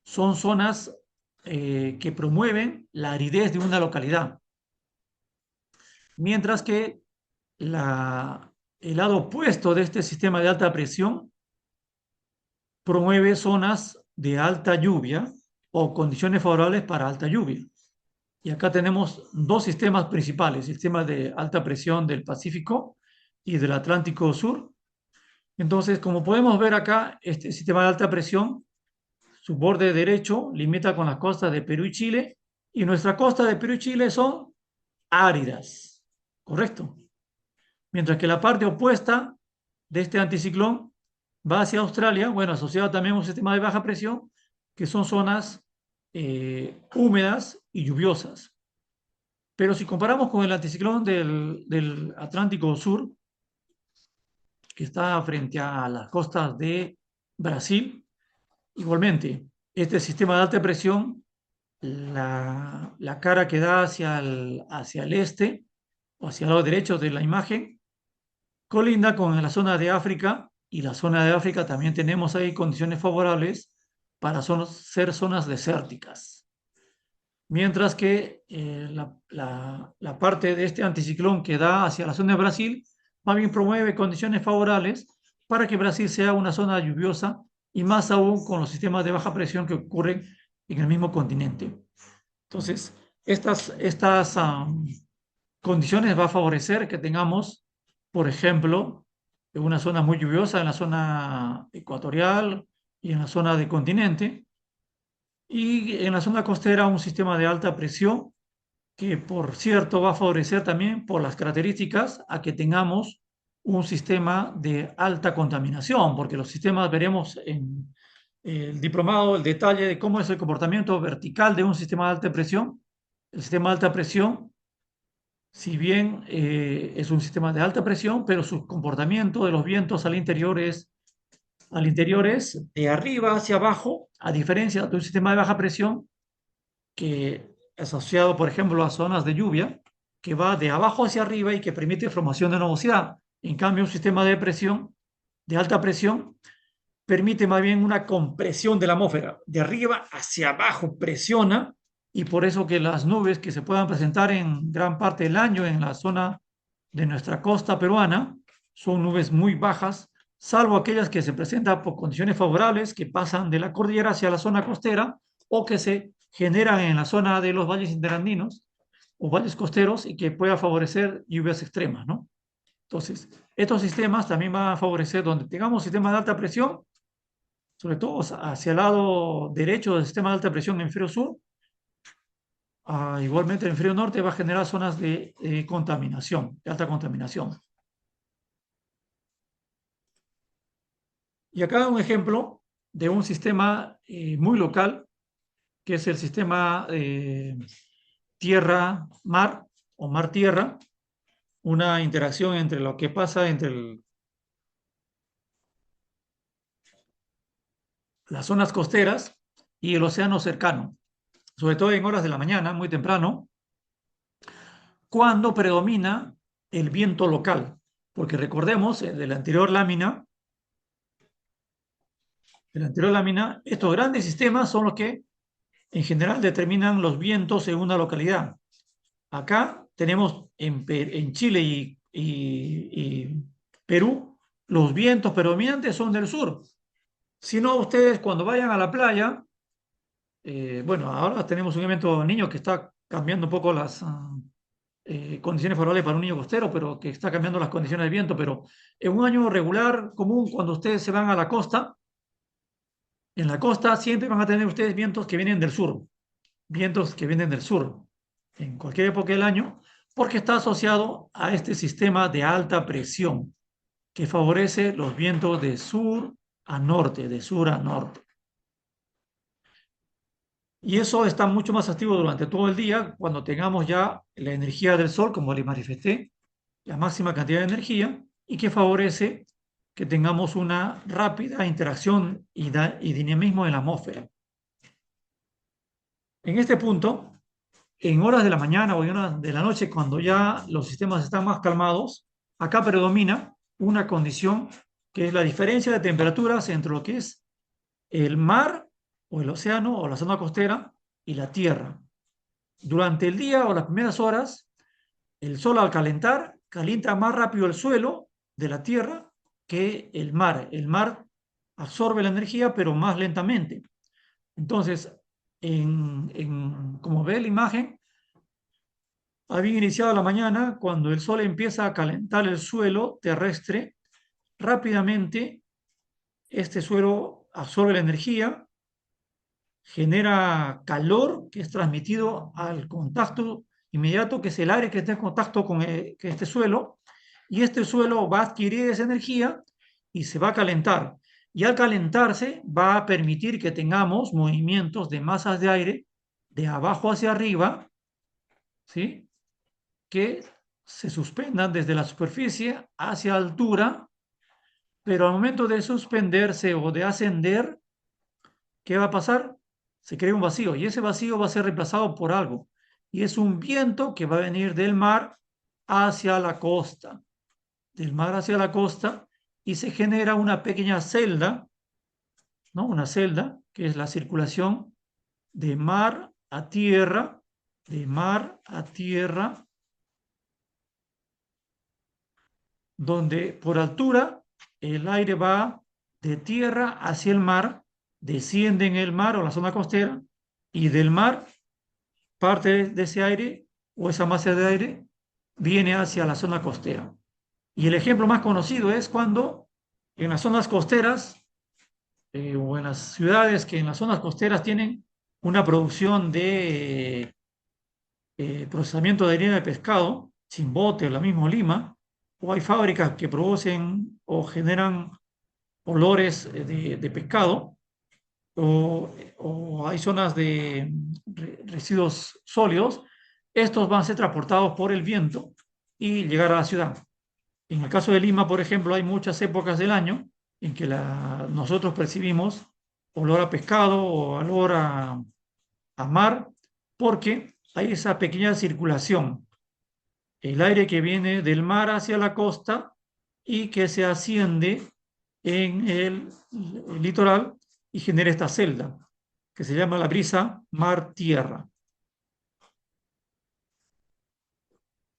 son zonas que promueven la aridez de una localidad, mientras que el lado opuesto de este sistema de alta presión promueve zonas de alta lluvia o condiciones favorables para alta lluvia. Y acá tenemos dos sistemas principales, el sistema de alta presión del Pacífico y del Atlántico Sur. Entonces, como podemos ver acá, este sistema de alta presión, su borde derecho limita con las costas de Perú y Chile, y nuestra costa de Perú y Chile son áridas, ¿correcto? Mientras que la parte opuesta de este anticiclón va hacia Australia, bueno, asociado también a un sistema de baja presión, que son zonas húmedas y lluviosas. Pero si comparamos con el anticiclón del Atlántico Sur, que está frente a las costas de Brasil, igualmente, este sistema de alta presión, la cara que da hacia el este o hacia el lado derecho de la imagen, colinda con la zona de África, y la zona de África también tenemos ahí condiciones favorables para ser zonas desérticas. Mientras que la parte de este anticiclón que da hacia la zona de Brasil, más bien promueve condiciones favorables para que Brasil sea una zona lluviosa, y más aún con los sistemas de baja presión que ocurren en el mismo continente. Entonces, estas condiciones va a favorecer que tengamos, por ejemplo, una zona muy lluviosa en la zona ecuatorial y en la zona de continente, y en la zona costera un sistema de alta presión que, por cierto, va a favorecer también por las características a que tengamos un sistema de alta contaminación, porque los sistemas veremos en el diplomado el detalle de cómo es el comportamiento vertical de un sistema de alta presión. El sistema de alta presión, si bien es un sistema de alta presión, pero su comportamiento de los vientos al interior es de arriba hacia abajo, a diferencia de un sistema de baja presión que es asociado, por ejemplo, a zonas de lluvia, que va de abajo hacia arriba y que permite formación de nubosidad. En cambio, un sistema de presión, de alta presión, permite más bien una compresión de la atmósfera. De arriba hacia abajo presiona, y por eso que las nubes que se puedan presentar en gran parte del año en la zona de nuestra costa peruana son nubes muy bajas, salvo aquellas que se presentan por condiciones favorables que pasan de la cordillera hacia la zona costera, o que se generan en la zona de los valles interandinos o valles costeros y que pueda favorecer lluvias extremas, ¿no? Entonces, estos sistemas también van a favorecer donde tengamos sistemas de alta presión, sobre todo hacia el lado derecho del sistema de alta presión en el hemisferio sur. Igualmente el hemisferio norte va a generar zonas de contaminación, de alta contaminación. Y acá un ejemplo de un sistema muy local, que es el sistema tierra-mar o mar-tierra, una interacción entre lo que pasa entre las zonas costeras y el océano cercano, sobre todo en horas de la mañana, muy temprano, cuando predomina el viento local. Porque recordemos, de la anterior lámina, estos grandes sistemas son los que en general determinan los vientos en una localidad. Acá tenemos en Chile y Perú, los vientos predominantes son del sur. Si no, ustedes cuando vayan a la playa, bueno, ahora tenemos un evento niño que está cambiando un poco las condiciones favorables para un niño costero, pero que está cambiando las condiciones de viento, pero en un año regular, común, cuando ustedes se van a la costa, en la costa siempre van a tener ustedes vientos que vienen del sur, vientos que vienen del sur, en cualquier época del año, porque está asociado a este sistema de alta presión que favorece los vientos de sur a norte, de sur a norte. Y eso está mucho más activo durante todo el día cuando tengamos ya la energía del sol, como les manifesté, la máxima cantidad de energía y que favorece que tengamos una rápida interacción y dinamismo en la atmósfera. En este punto, en horas de la mañana o en horas de la noche, cuando ya los sistemas están más calmados, acá predomina una condición que es la diferencia de temperaturas entre lo que es el mar o el océano o la zona costera y la tierra. Durante el día o las primeras horas, el sol al calentar calienta más rápido el suelo de la tierra que el mar. El mar absorbe la energía, pero más lentamente. Entonces, como ve la imagen, había iniciado la mañana cuando el sol empieza a calentar el suelo terrestre. Rápidamente, este suelo absorbe la energía, genera calor que es transmitido al contacto inmediato, que es el aire que está en contacto con este suelo, y este suelo va a adquirir esa energía y se va a calentar. Y al calentarse va a permitir que tengamos movimientos de masas de aire de abajo hacia arriba, ¿sí? Que se suspendan desde la superficie hacia altura, pero al momento de suspenderse o de ascender, ¿qué va a pasar? Se crea un vacío y ese vacío va a ser reemplazado por algo. Y es un viento que va a venir del mar hacia la costa, del mar hacia la costa, y se genera una pequeña celda, ¿no? Una celda que es la circulación de mar a tierra, de mar a tierra, donde por altura el aire va de tierra hacia el mar, desciende en el mar o la zona costera, y del mar parte de ese aire o esa masa de aire viene hacia la zona costera. Y el ejemplo más conocido es cuando en las zonas costeras o en las ciudades que en las zonas costeras tienen una producción de procesamiento de harina de pescado, Chimbote o la misma Lima, o hay fábricas que producen o generan olores de pescado, o hay zonas de residuos sólidos, estos van a ser transportados por el viento y llegar a la ciudad. En el caso de Lima, por ejemplo, hay muchas épocas del año en que nosotros percibimos olor a pescado o olor a mar, porque hay esa pequeña circulación, el aire que viene del mar hacia la costa y que se asciende en el litoral y genera esta celda, que se llama la brisa mar-tierra.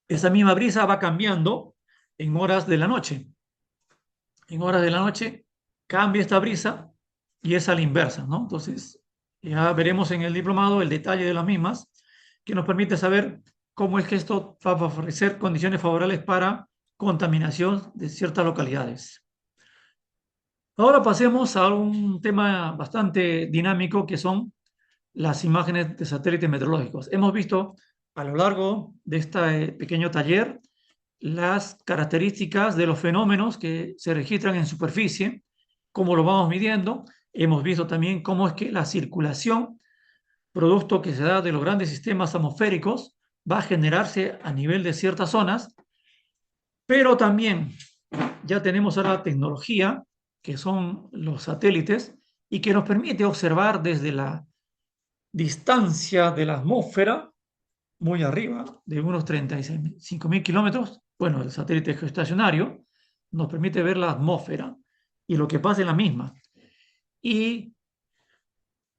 Esa misma brisa va cambiando en horas de la noche. En horas de la noche cambia esta brisa y es a la inversa, ¿no? Entonces, ya veremos en el diplomado el detalle de las mismas, que nos permite saber cómo es que esto va a favorecer condiciones favorables para contaminación de ciertas localidades. Ahora pasemos a un tema bastante dinámico que son las imágenes de satélites meteorológicos. Hemos visto a lo largo de este pequeño taller las características de los fenómenos que se registran en superficie cómo lo vamos midiendo. Hemos visto también cómo es que la circulación, producto que se da de los grandes sistemas atmosféricos, va a generarse a nivel de ciertas zonas, pero también ya tenemos ahora tecnología, que son los satélites, y que nos permite observar desde la distancia de la atmósfera, muy arriba, de unos 35.000 kilómetros. Bueno, el satélite geoestacionario nos permite ver la atmósfera y lo que pasa en la misma. Y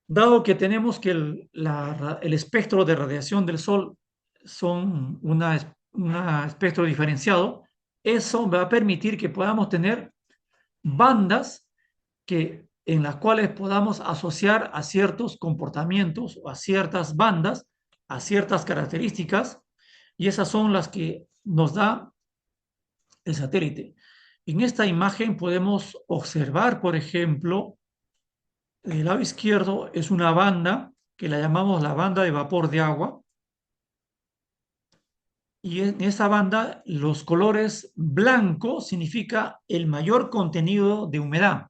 dado que tenemos que el espectro de radiación del Sol son una espectro diferenciado, eso va a permitir que podamos tener bandas en las cuales podamos asociar a ciertos comportamientos o a ciertas bandas, a ciertas características, y esas son las que nos da el satélite. En esta imagen podemos observar, por ejemplo, el lado izquierdo es una banda que la llamamos la banda de vapor de agua, y en esa banda los colores blanco significa el mayor contenido de humedad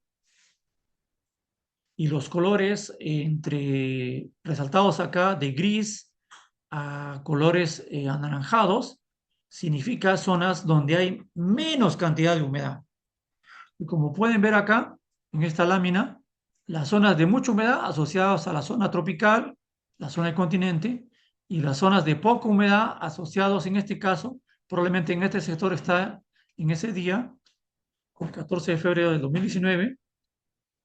y los colores entre resaltados acá de gris a colores anaranjados significa zonas donde hay menos cantidad de humedad. Y como pueden ver acá en esta lámina, las zonas de mucha humedad asociadas a la zona tropical, la zona del continente, y las zonas de poca humedad asociados en este caso, probablemente en este sector está en ese día, el 14 de febrero del 2019,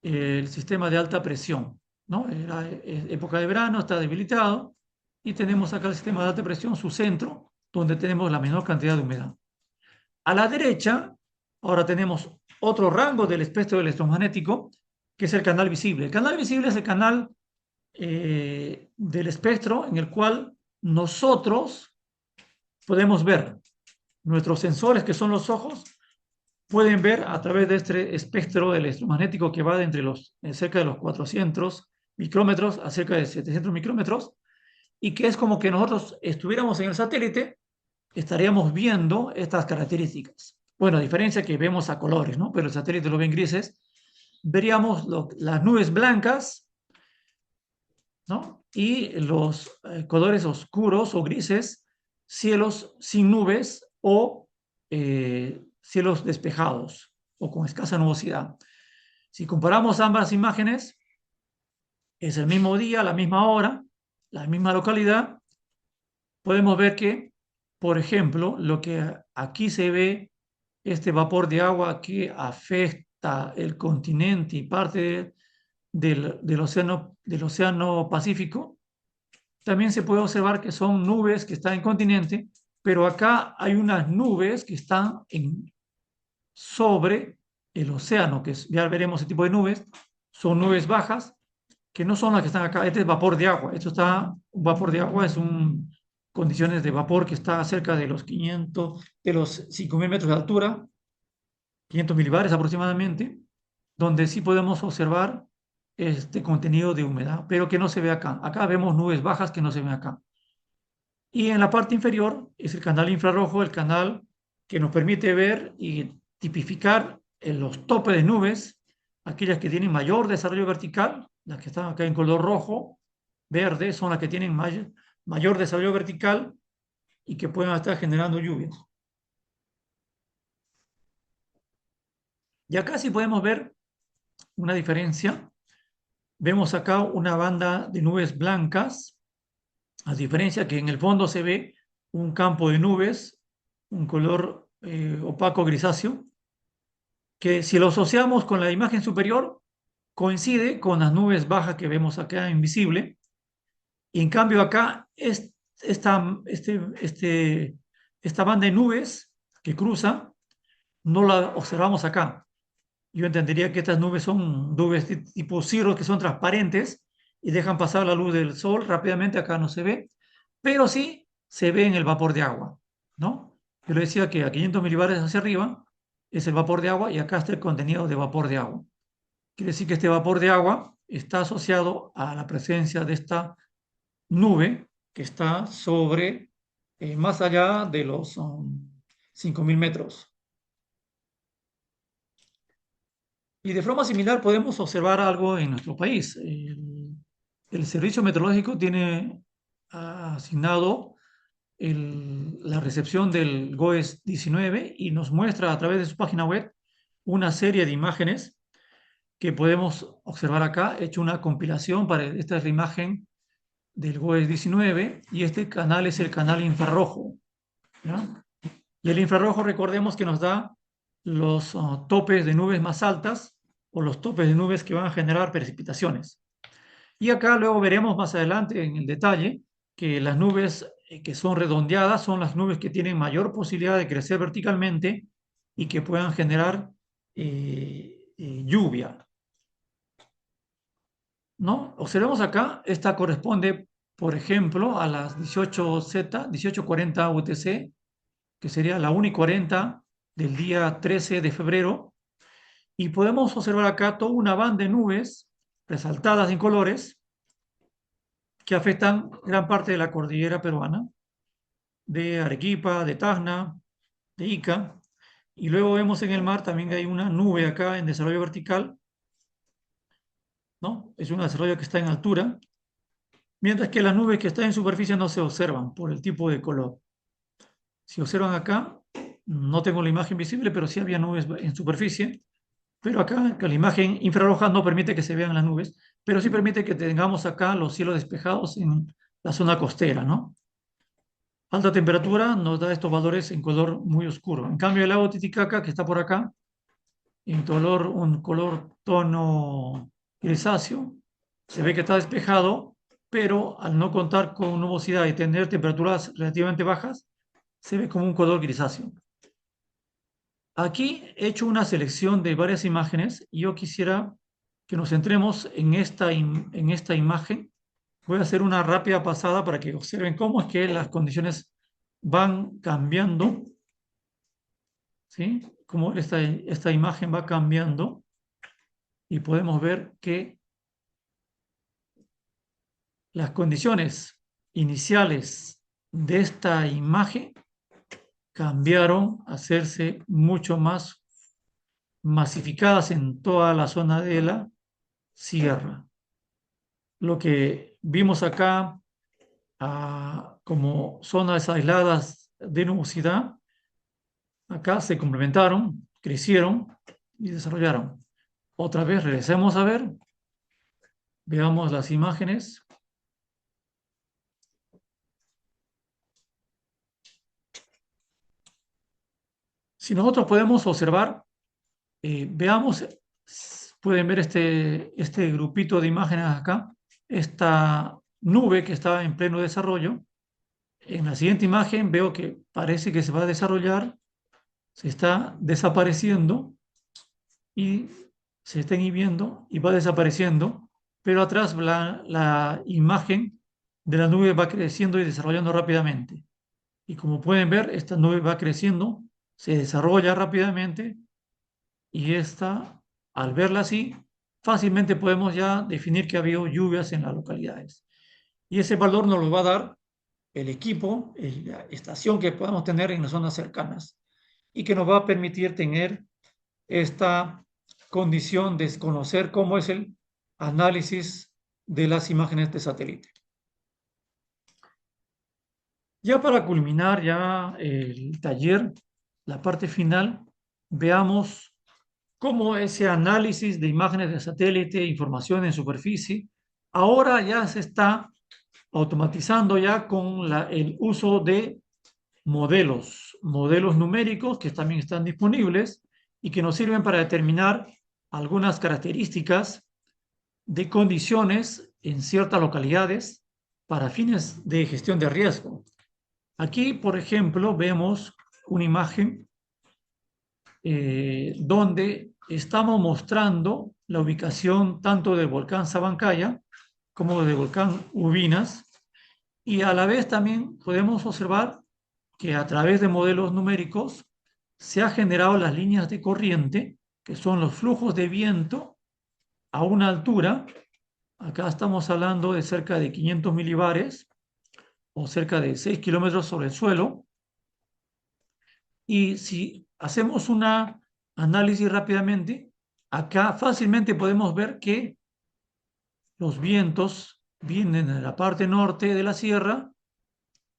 el sistema de alta presión, ¿no? Era época de verano, está debilitado, y tenemos acá el sistema de alta presión, su centro, donde tenemos la menor cantidad de humedad. A la derecha, ahora tenemos otro rango del espectro electromagnético, que es el canal visible. El canal visible es el canal del espectro en el cual nosotros podemos ver. Nuestros sensores, que son los ojos, pueden ver a través de este espectro electromagnético que va de entre cerca de los 400 micrómetros a cerca de 700 micrómetros, y que es como que nosotros estuviéramos en el satélite, estaríamos viendo estas características. Bueno, a diferencia que vemos a colores, ¿no? Pero el satélite lo ven grises, veríamos las nubes blancas, ¿no? Y los colores oscuros o grises, cielos sin nubes o cielos despejados o con escasa nubosidad. Si comparamos ambas imágenes, es el mismo día, la misma hora, la misma localidad, podemos ver que, por ejemplo, lo que aquí se ve, este vapor de agua que afecta el continente y parte del océano Pacífico, también se puede observar que son nubes que están en continente, pero acá hay unas nubes que están sobre el océano, ya veremos ese tipo de nubes, son nubes bajas, que no son las que están acá. Este es vapor de agua. Un vapor de agua es condiciones de vapor que está cerca de los 500, de los 5.000 metros de altura, 500 milibares aproximadamente, donde sí podemos observar este contenido de humedad, pero que no se ve acá. Acá vemos nubes bajas que no se ven acá. Y en la parte inferior es el canal infrarrojo, el canal que nos permite ver y tipificar en los topes de nubes, aquellas que tienen mayor desarrollo vertical, las que están acá en color rojo, verde, son las que tienen mayor desarrollo vertical y que pueden estar generando lluvias. Y acá sí podemos ver una diferencia. Vemos acá una banda de nubes blancas, a diferencia que en el fondo se ve un campo de nubes, un color opaco grisáceo, que si lo asociamos con la imagen superior, coincide con las nubes bajas que vemos acá invisible. Y en cambio acá, esta banda de nubes que cruza, no la observamos acá. Yo entendería que estas nubes son nubes tipo cirro que son transparentes y dejan pasar la luz del sol rápidamente. Acá no se ve, pero sí se ve en el vapor de agua, ¿no? Yo le decía que a 500 milibares hacia arriba es el vapor de agua y acá está el contenido de vapor de agua. Quiere decir que este vapor de agua está asociado a la presencia de esta nube que está sobre, más allá de los 5.000 metros. Y de forma similar podemos observar algo en nuestro país. El Servicio Meteorológico tiene asignado la recepción del GOES 19 y nos muestra a través de su página web una serie de imágenes que podemos observar acá. He hecho una compilación para esta es la imagen del GOES 19 y este canal es el canal infrarrojo, ¿ya? Y el infrarrojo, recordemos que nos da los topes de nubes más altas o los topes de nubes que van a generar precipitaciones. Y acá luego veremos más adelante en el detalle que las nubes que son redondeadas son las nubes que tienen mayor posibilidad de crecer verticalmente y que puedan generar lluvia, ¿no? Observemos acá, esta corresponde, por ejemplo, a las 18Z, 18:40 UTC, que sería la 1:40 del día 13 de febrero, y podemos observar acá toda una banda de nubes resaltadas en colores que afectan gran parte de la cordillera peruana, de Arequipa, de Tacna, de Ica, y luego vemos en el mar también que hay una nube acá en desarrollo vertical, ¿no? Es un desarrollo que está en altura, mientras que las nubes que están en superficie no se observan por el tipo de color. Si observan acá, no tengo la imagen visible, pero sí había nubes en superficie, pero acá que la imagen infrarroja no permite que se vean las nubes, pero sí permite que tengamos acá los cielos despejados en la zona costera, ¿no? Alta temperatura nos da estos valores en color muy oscuro. En cambio, el lago Titicaca, que está por acá, en un color tono grisáceo, se ve que está despejado, pero al no contar con nubosidad y tener temperaturas relativamente bajas, se ve como un color grisáceo. Aquí he hecho una selección de varias imágenes y yo quisiera que nos centremos en esta imagen. Voy a hacer una rápida pasada para que observen cómo es que las condiciones van cambiando, ¿sí? Cómo esta imagen va cambiando y podemos ver que las condiciones iniciales de esta imagen cambiaron a hacerse mucho más masificadas en toda la zona de la sierra. Lo que vimos acá como zonas aisladas de nubosidad, acá se complementaron, crecieron y desarrollaron. Otra vez regresemos a ver, veamos las imágenes. Si nosotros podemos observar, veamos, pueden ver este grupito de imágenes acá, esta nube que está en pleno desarrollo. En la siguiente imagen veo que parece que se va a desarrollar, se está desapareciendo y se está inhibiendo y va desapareciendo, pero atrás la imagen de la nube va creciendo y desarrollando rápidamente. Y como pueden ver, esta nube va creciendo, se desarrolla rápidamente y esta, al verla así, fácilmente podemos ya definir que ha habido lluvias en las localidades. Y ese valor nos lo va a dar el equipo, la estación que podamos tener en las zonas cercanas y que nos va a permitir tener esta condición de conocer cómo es el análisis de las imágenes de satélite. Ya para culminar ya el taller, la parte final, veamos cómo ese análisis de imágenes de satélite, información en superficie, ahora ya se está automatizando ya con el uso de modelos numéricos que también están disponibles y que nos sirven para determinar algunas características de condiciones en ciertas localidades para fines de gestión de riesgo. Aquí, por ejemplo, vemos una imagen donde estamos mostrando la ubicación tanto del volcán Sabancaya como del volcán Ubinas y a la vez también podemos observar que a través de modelos numéricos se han generado las líneas de corriente, que son los flujos de viento a una altura. Acá estamos hablando de cerca de 500 milibares o cerca de 6 kilómetros sobre el suelo. Y si hacemos un análisis rápidamente, acá fácilmente podemos ver que los vientos vienen de la parte norte de la sierra,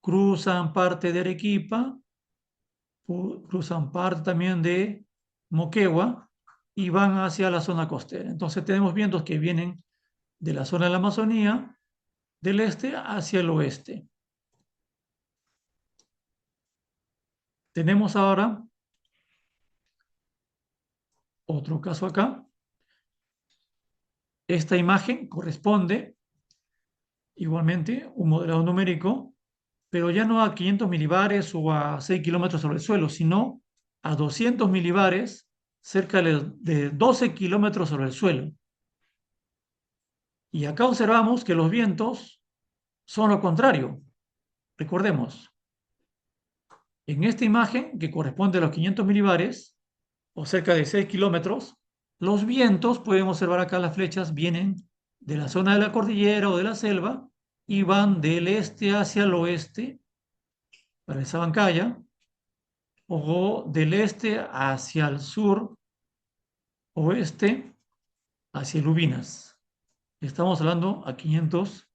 cruzan parte de Arequipa, cruzan parte también de Moquegua y van hacia la zona costera. Entonces tenemos vientos que vienen de la zona de la Amazonía, del este hacia el oeste. Tenemos ahora otro caso acá. Esta imagen corresponde igualmente un modelado numérico, pero ya no a 500 milibares o a 6 kilómetros sobre el suelo, sino a 200 milibares, cerca de 12 kilómetros sobre el suelo. Y acá observamos que los vientos son lo contrario. Recordemos, en esta imagen, que corresponde a los 500 milibares, o cerca de 6 kilómetros, los vientos, pueden observar acá las flechas, vienen de la zona de la cordillera o de la selva y van del este hacia el oeste, para esa Sabancaya, o del este hacia el sur, oeste, hacia Lubinas. Estamos hablando a 500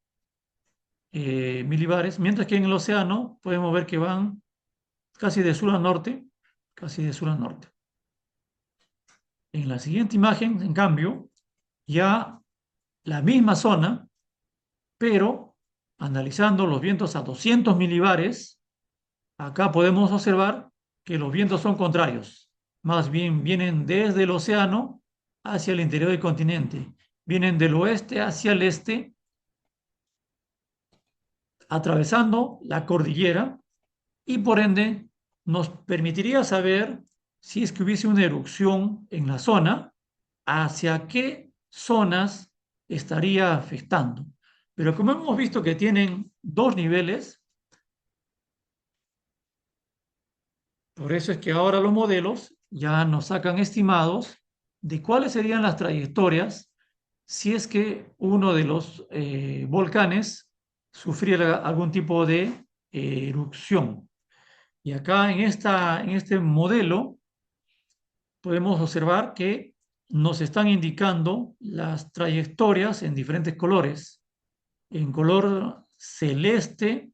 milibares, mientras que en el océano podemos ver que van casi de sur a norte, casi de sur a norte. En la siguiente imagen, en cambio, ya la misma zona, pero analizando los vientos a 200 milibares, acá podemos observar que los vientos son contrarios. Más bien vienen desde el océano hacia el interior del continente. Vienen del oeste hacia el este, atravesando la cordillera y por ende nos permitiría saber si es que hubiese una erupción en la zona, hacia qué zonas estaría afectando. Pero como hemos visto que tienen dos niveles, por eso es que ahora los modelos ya nos sacan estimados de cuáles serían las trayectorias si es que uno de los volcanes sufriera algún tipo de erupción. Y acá en este modelo podemos observar que nos están indicando las trayectorias en diferentes colores. En color celeste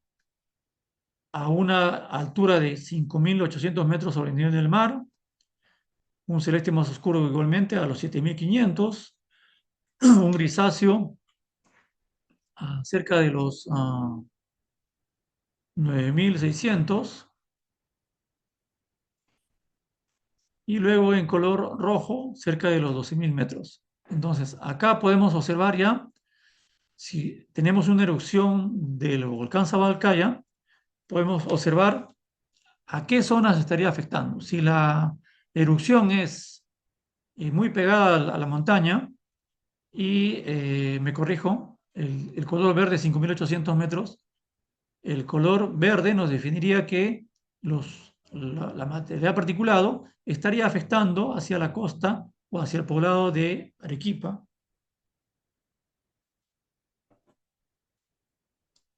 a una altura de 5.800 metros sobre el nivel del mar, un celeste más oscuro igualmente a los 7.500, un grisáceo a cerca de los 9.600 y luego en color rojo cerca de los 12.000 metros. Entonces, acá podemos observar ya, si tenemos una erupción del volcán Sabalcaya, podemos observar a qué zonas estaría afectando. Si la erupción es muy pegada a la montaña y, me corrijo, el color verde 5.800 metros, el color verde nos definiría que la material particulado estaría afectando hacia la costa o hacia el poblado de Arequipa,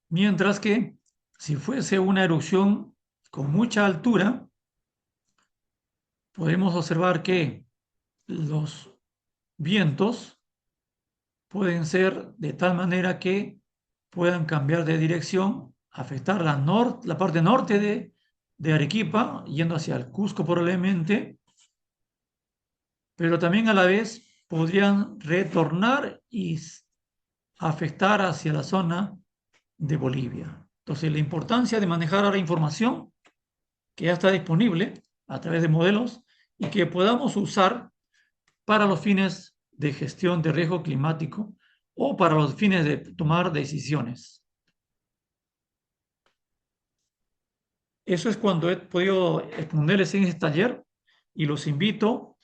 mientras que si fuese una erupción con mucha altura, podemos observar que los vientos pueden ser de tal manera que puedan cambiar de dirección, afectar la parte norte de Arequipa, yendo hacia el Cusco probablemente, pero también a la vez podrían retornar y afectar hacia la zona de Bolivia. Entonces, la importancia de manejar ahora información que ya está disponible a través de modelos y que podamos usar para los fines de gestión de riesgo climático o para los fines de tomar decisiones. Eso es cuando he podido exponerles en este taller y los invito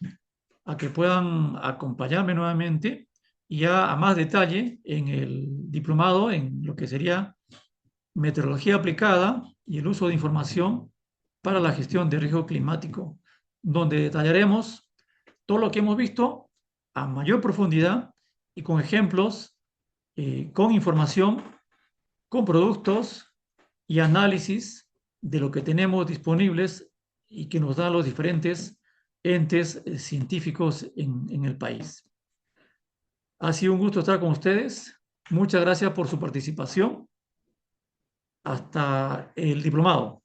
a que puedan acompañarme nuevamente y ya a más detalle en el diplomado en lo que sería meteorología aplicada y el uso de información para la gestión de riesgo climático, donde detallaremos todo lo que hemos visto a mayor profundidad y con ejemplos, con información, con productos y análisis de lo que tenemos disponibles y que nos dan los diferentes entes científicos en el país. Ha sido un gusto estar con ustedes. Muchas gracias por su participación. Hasta el diplomado.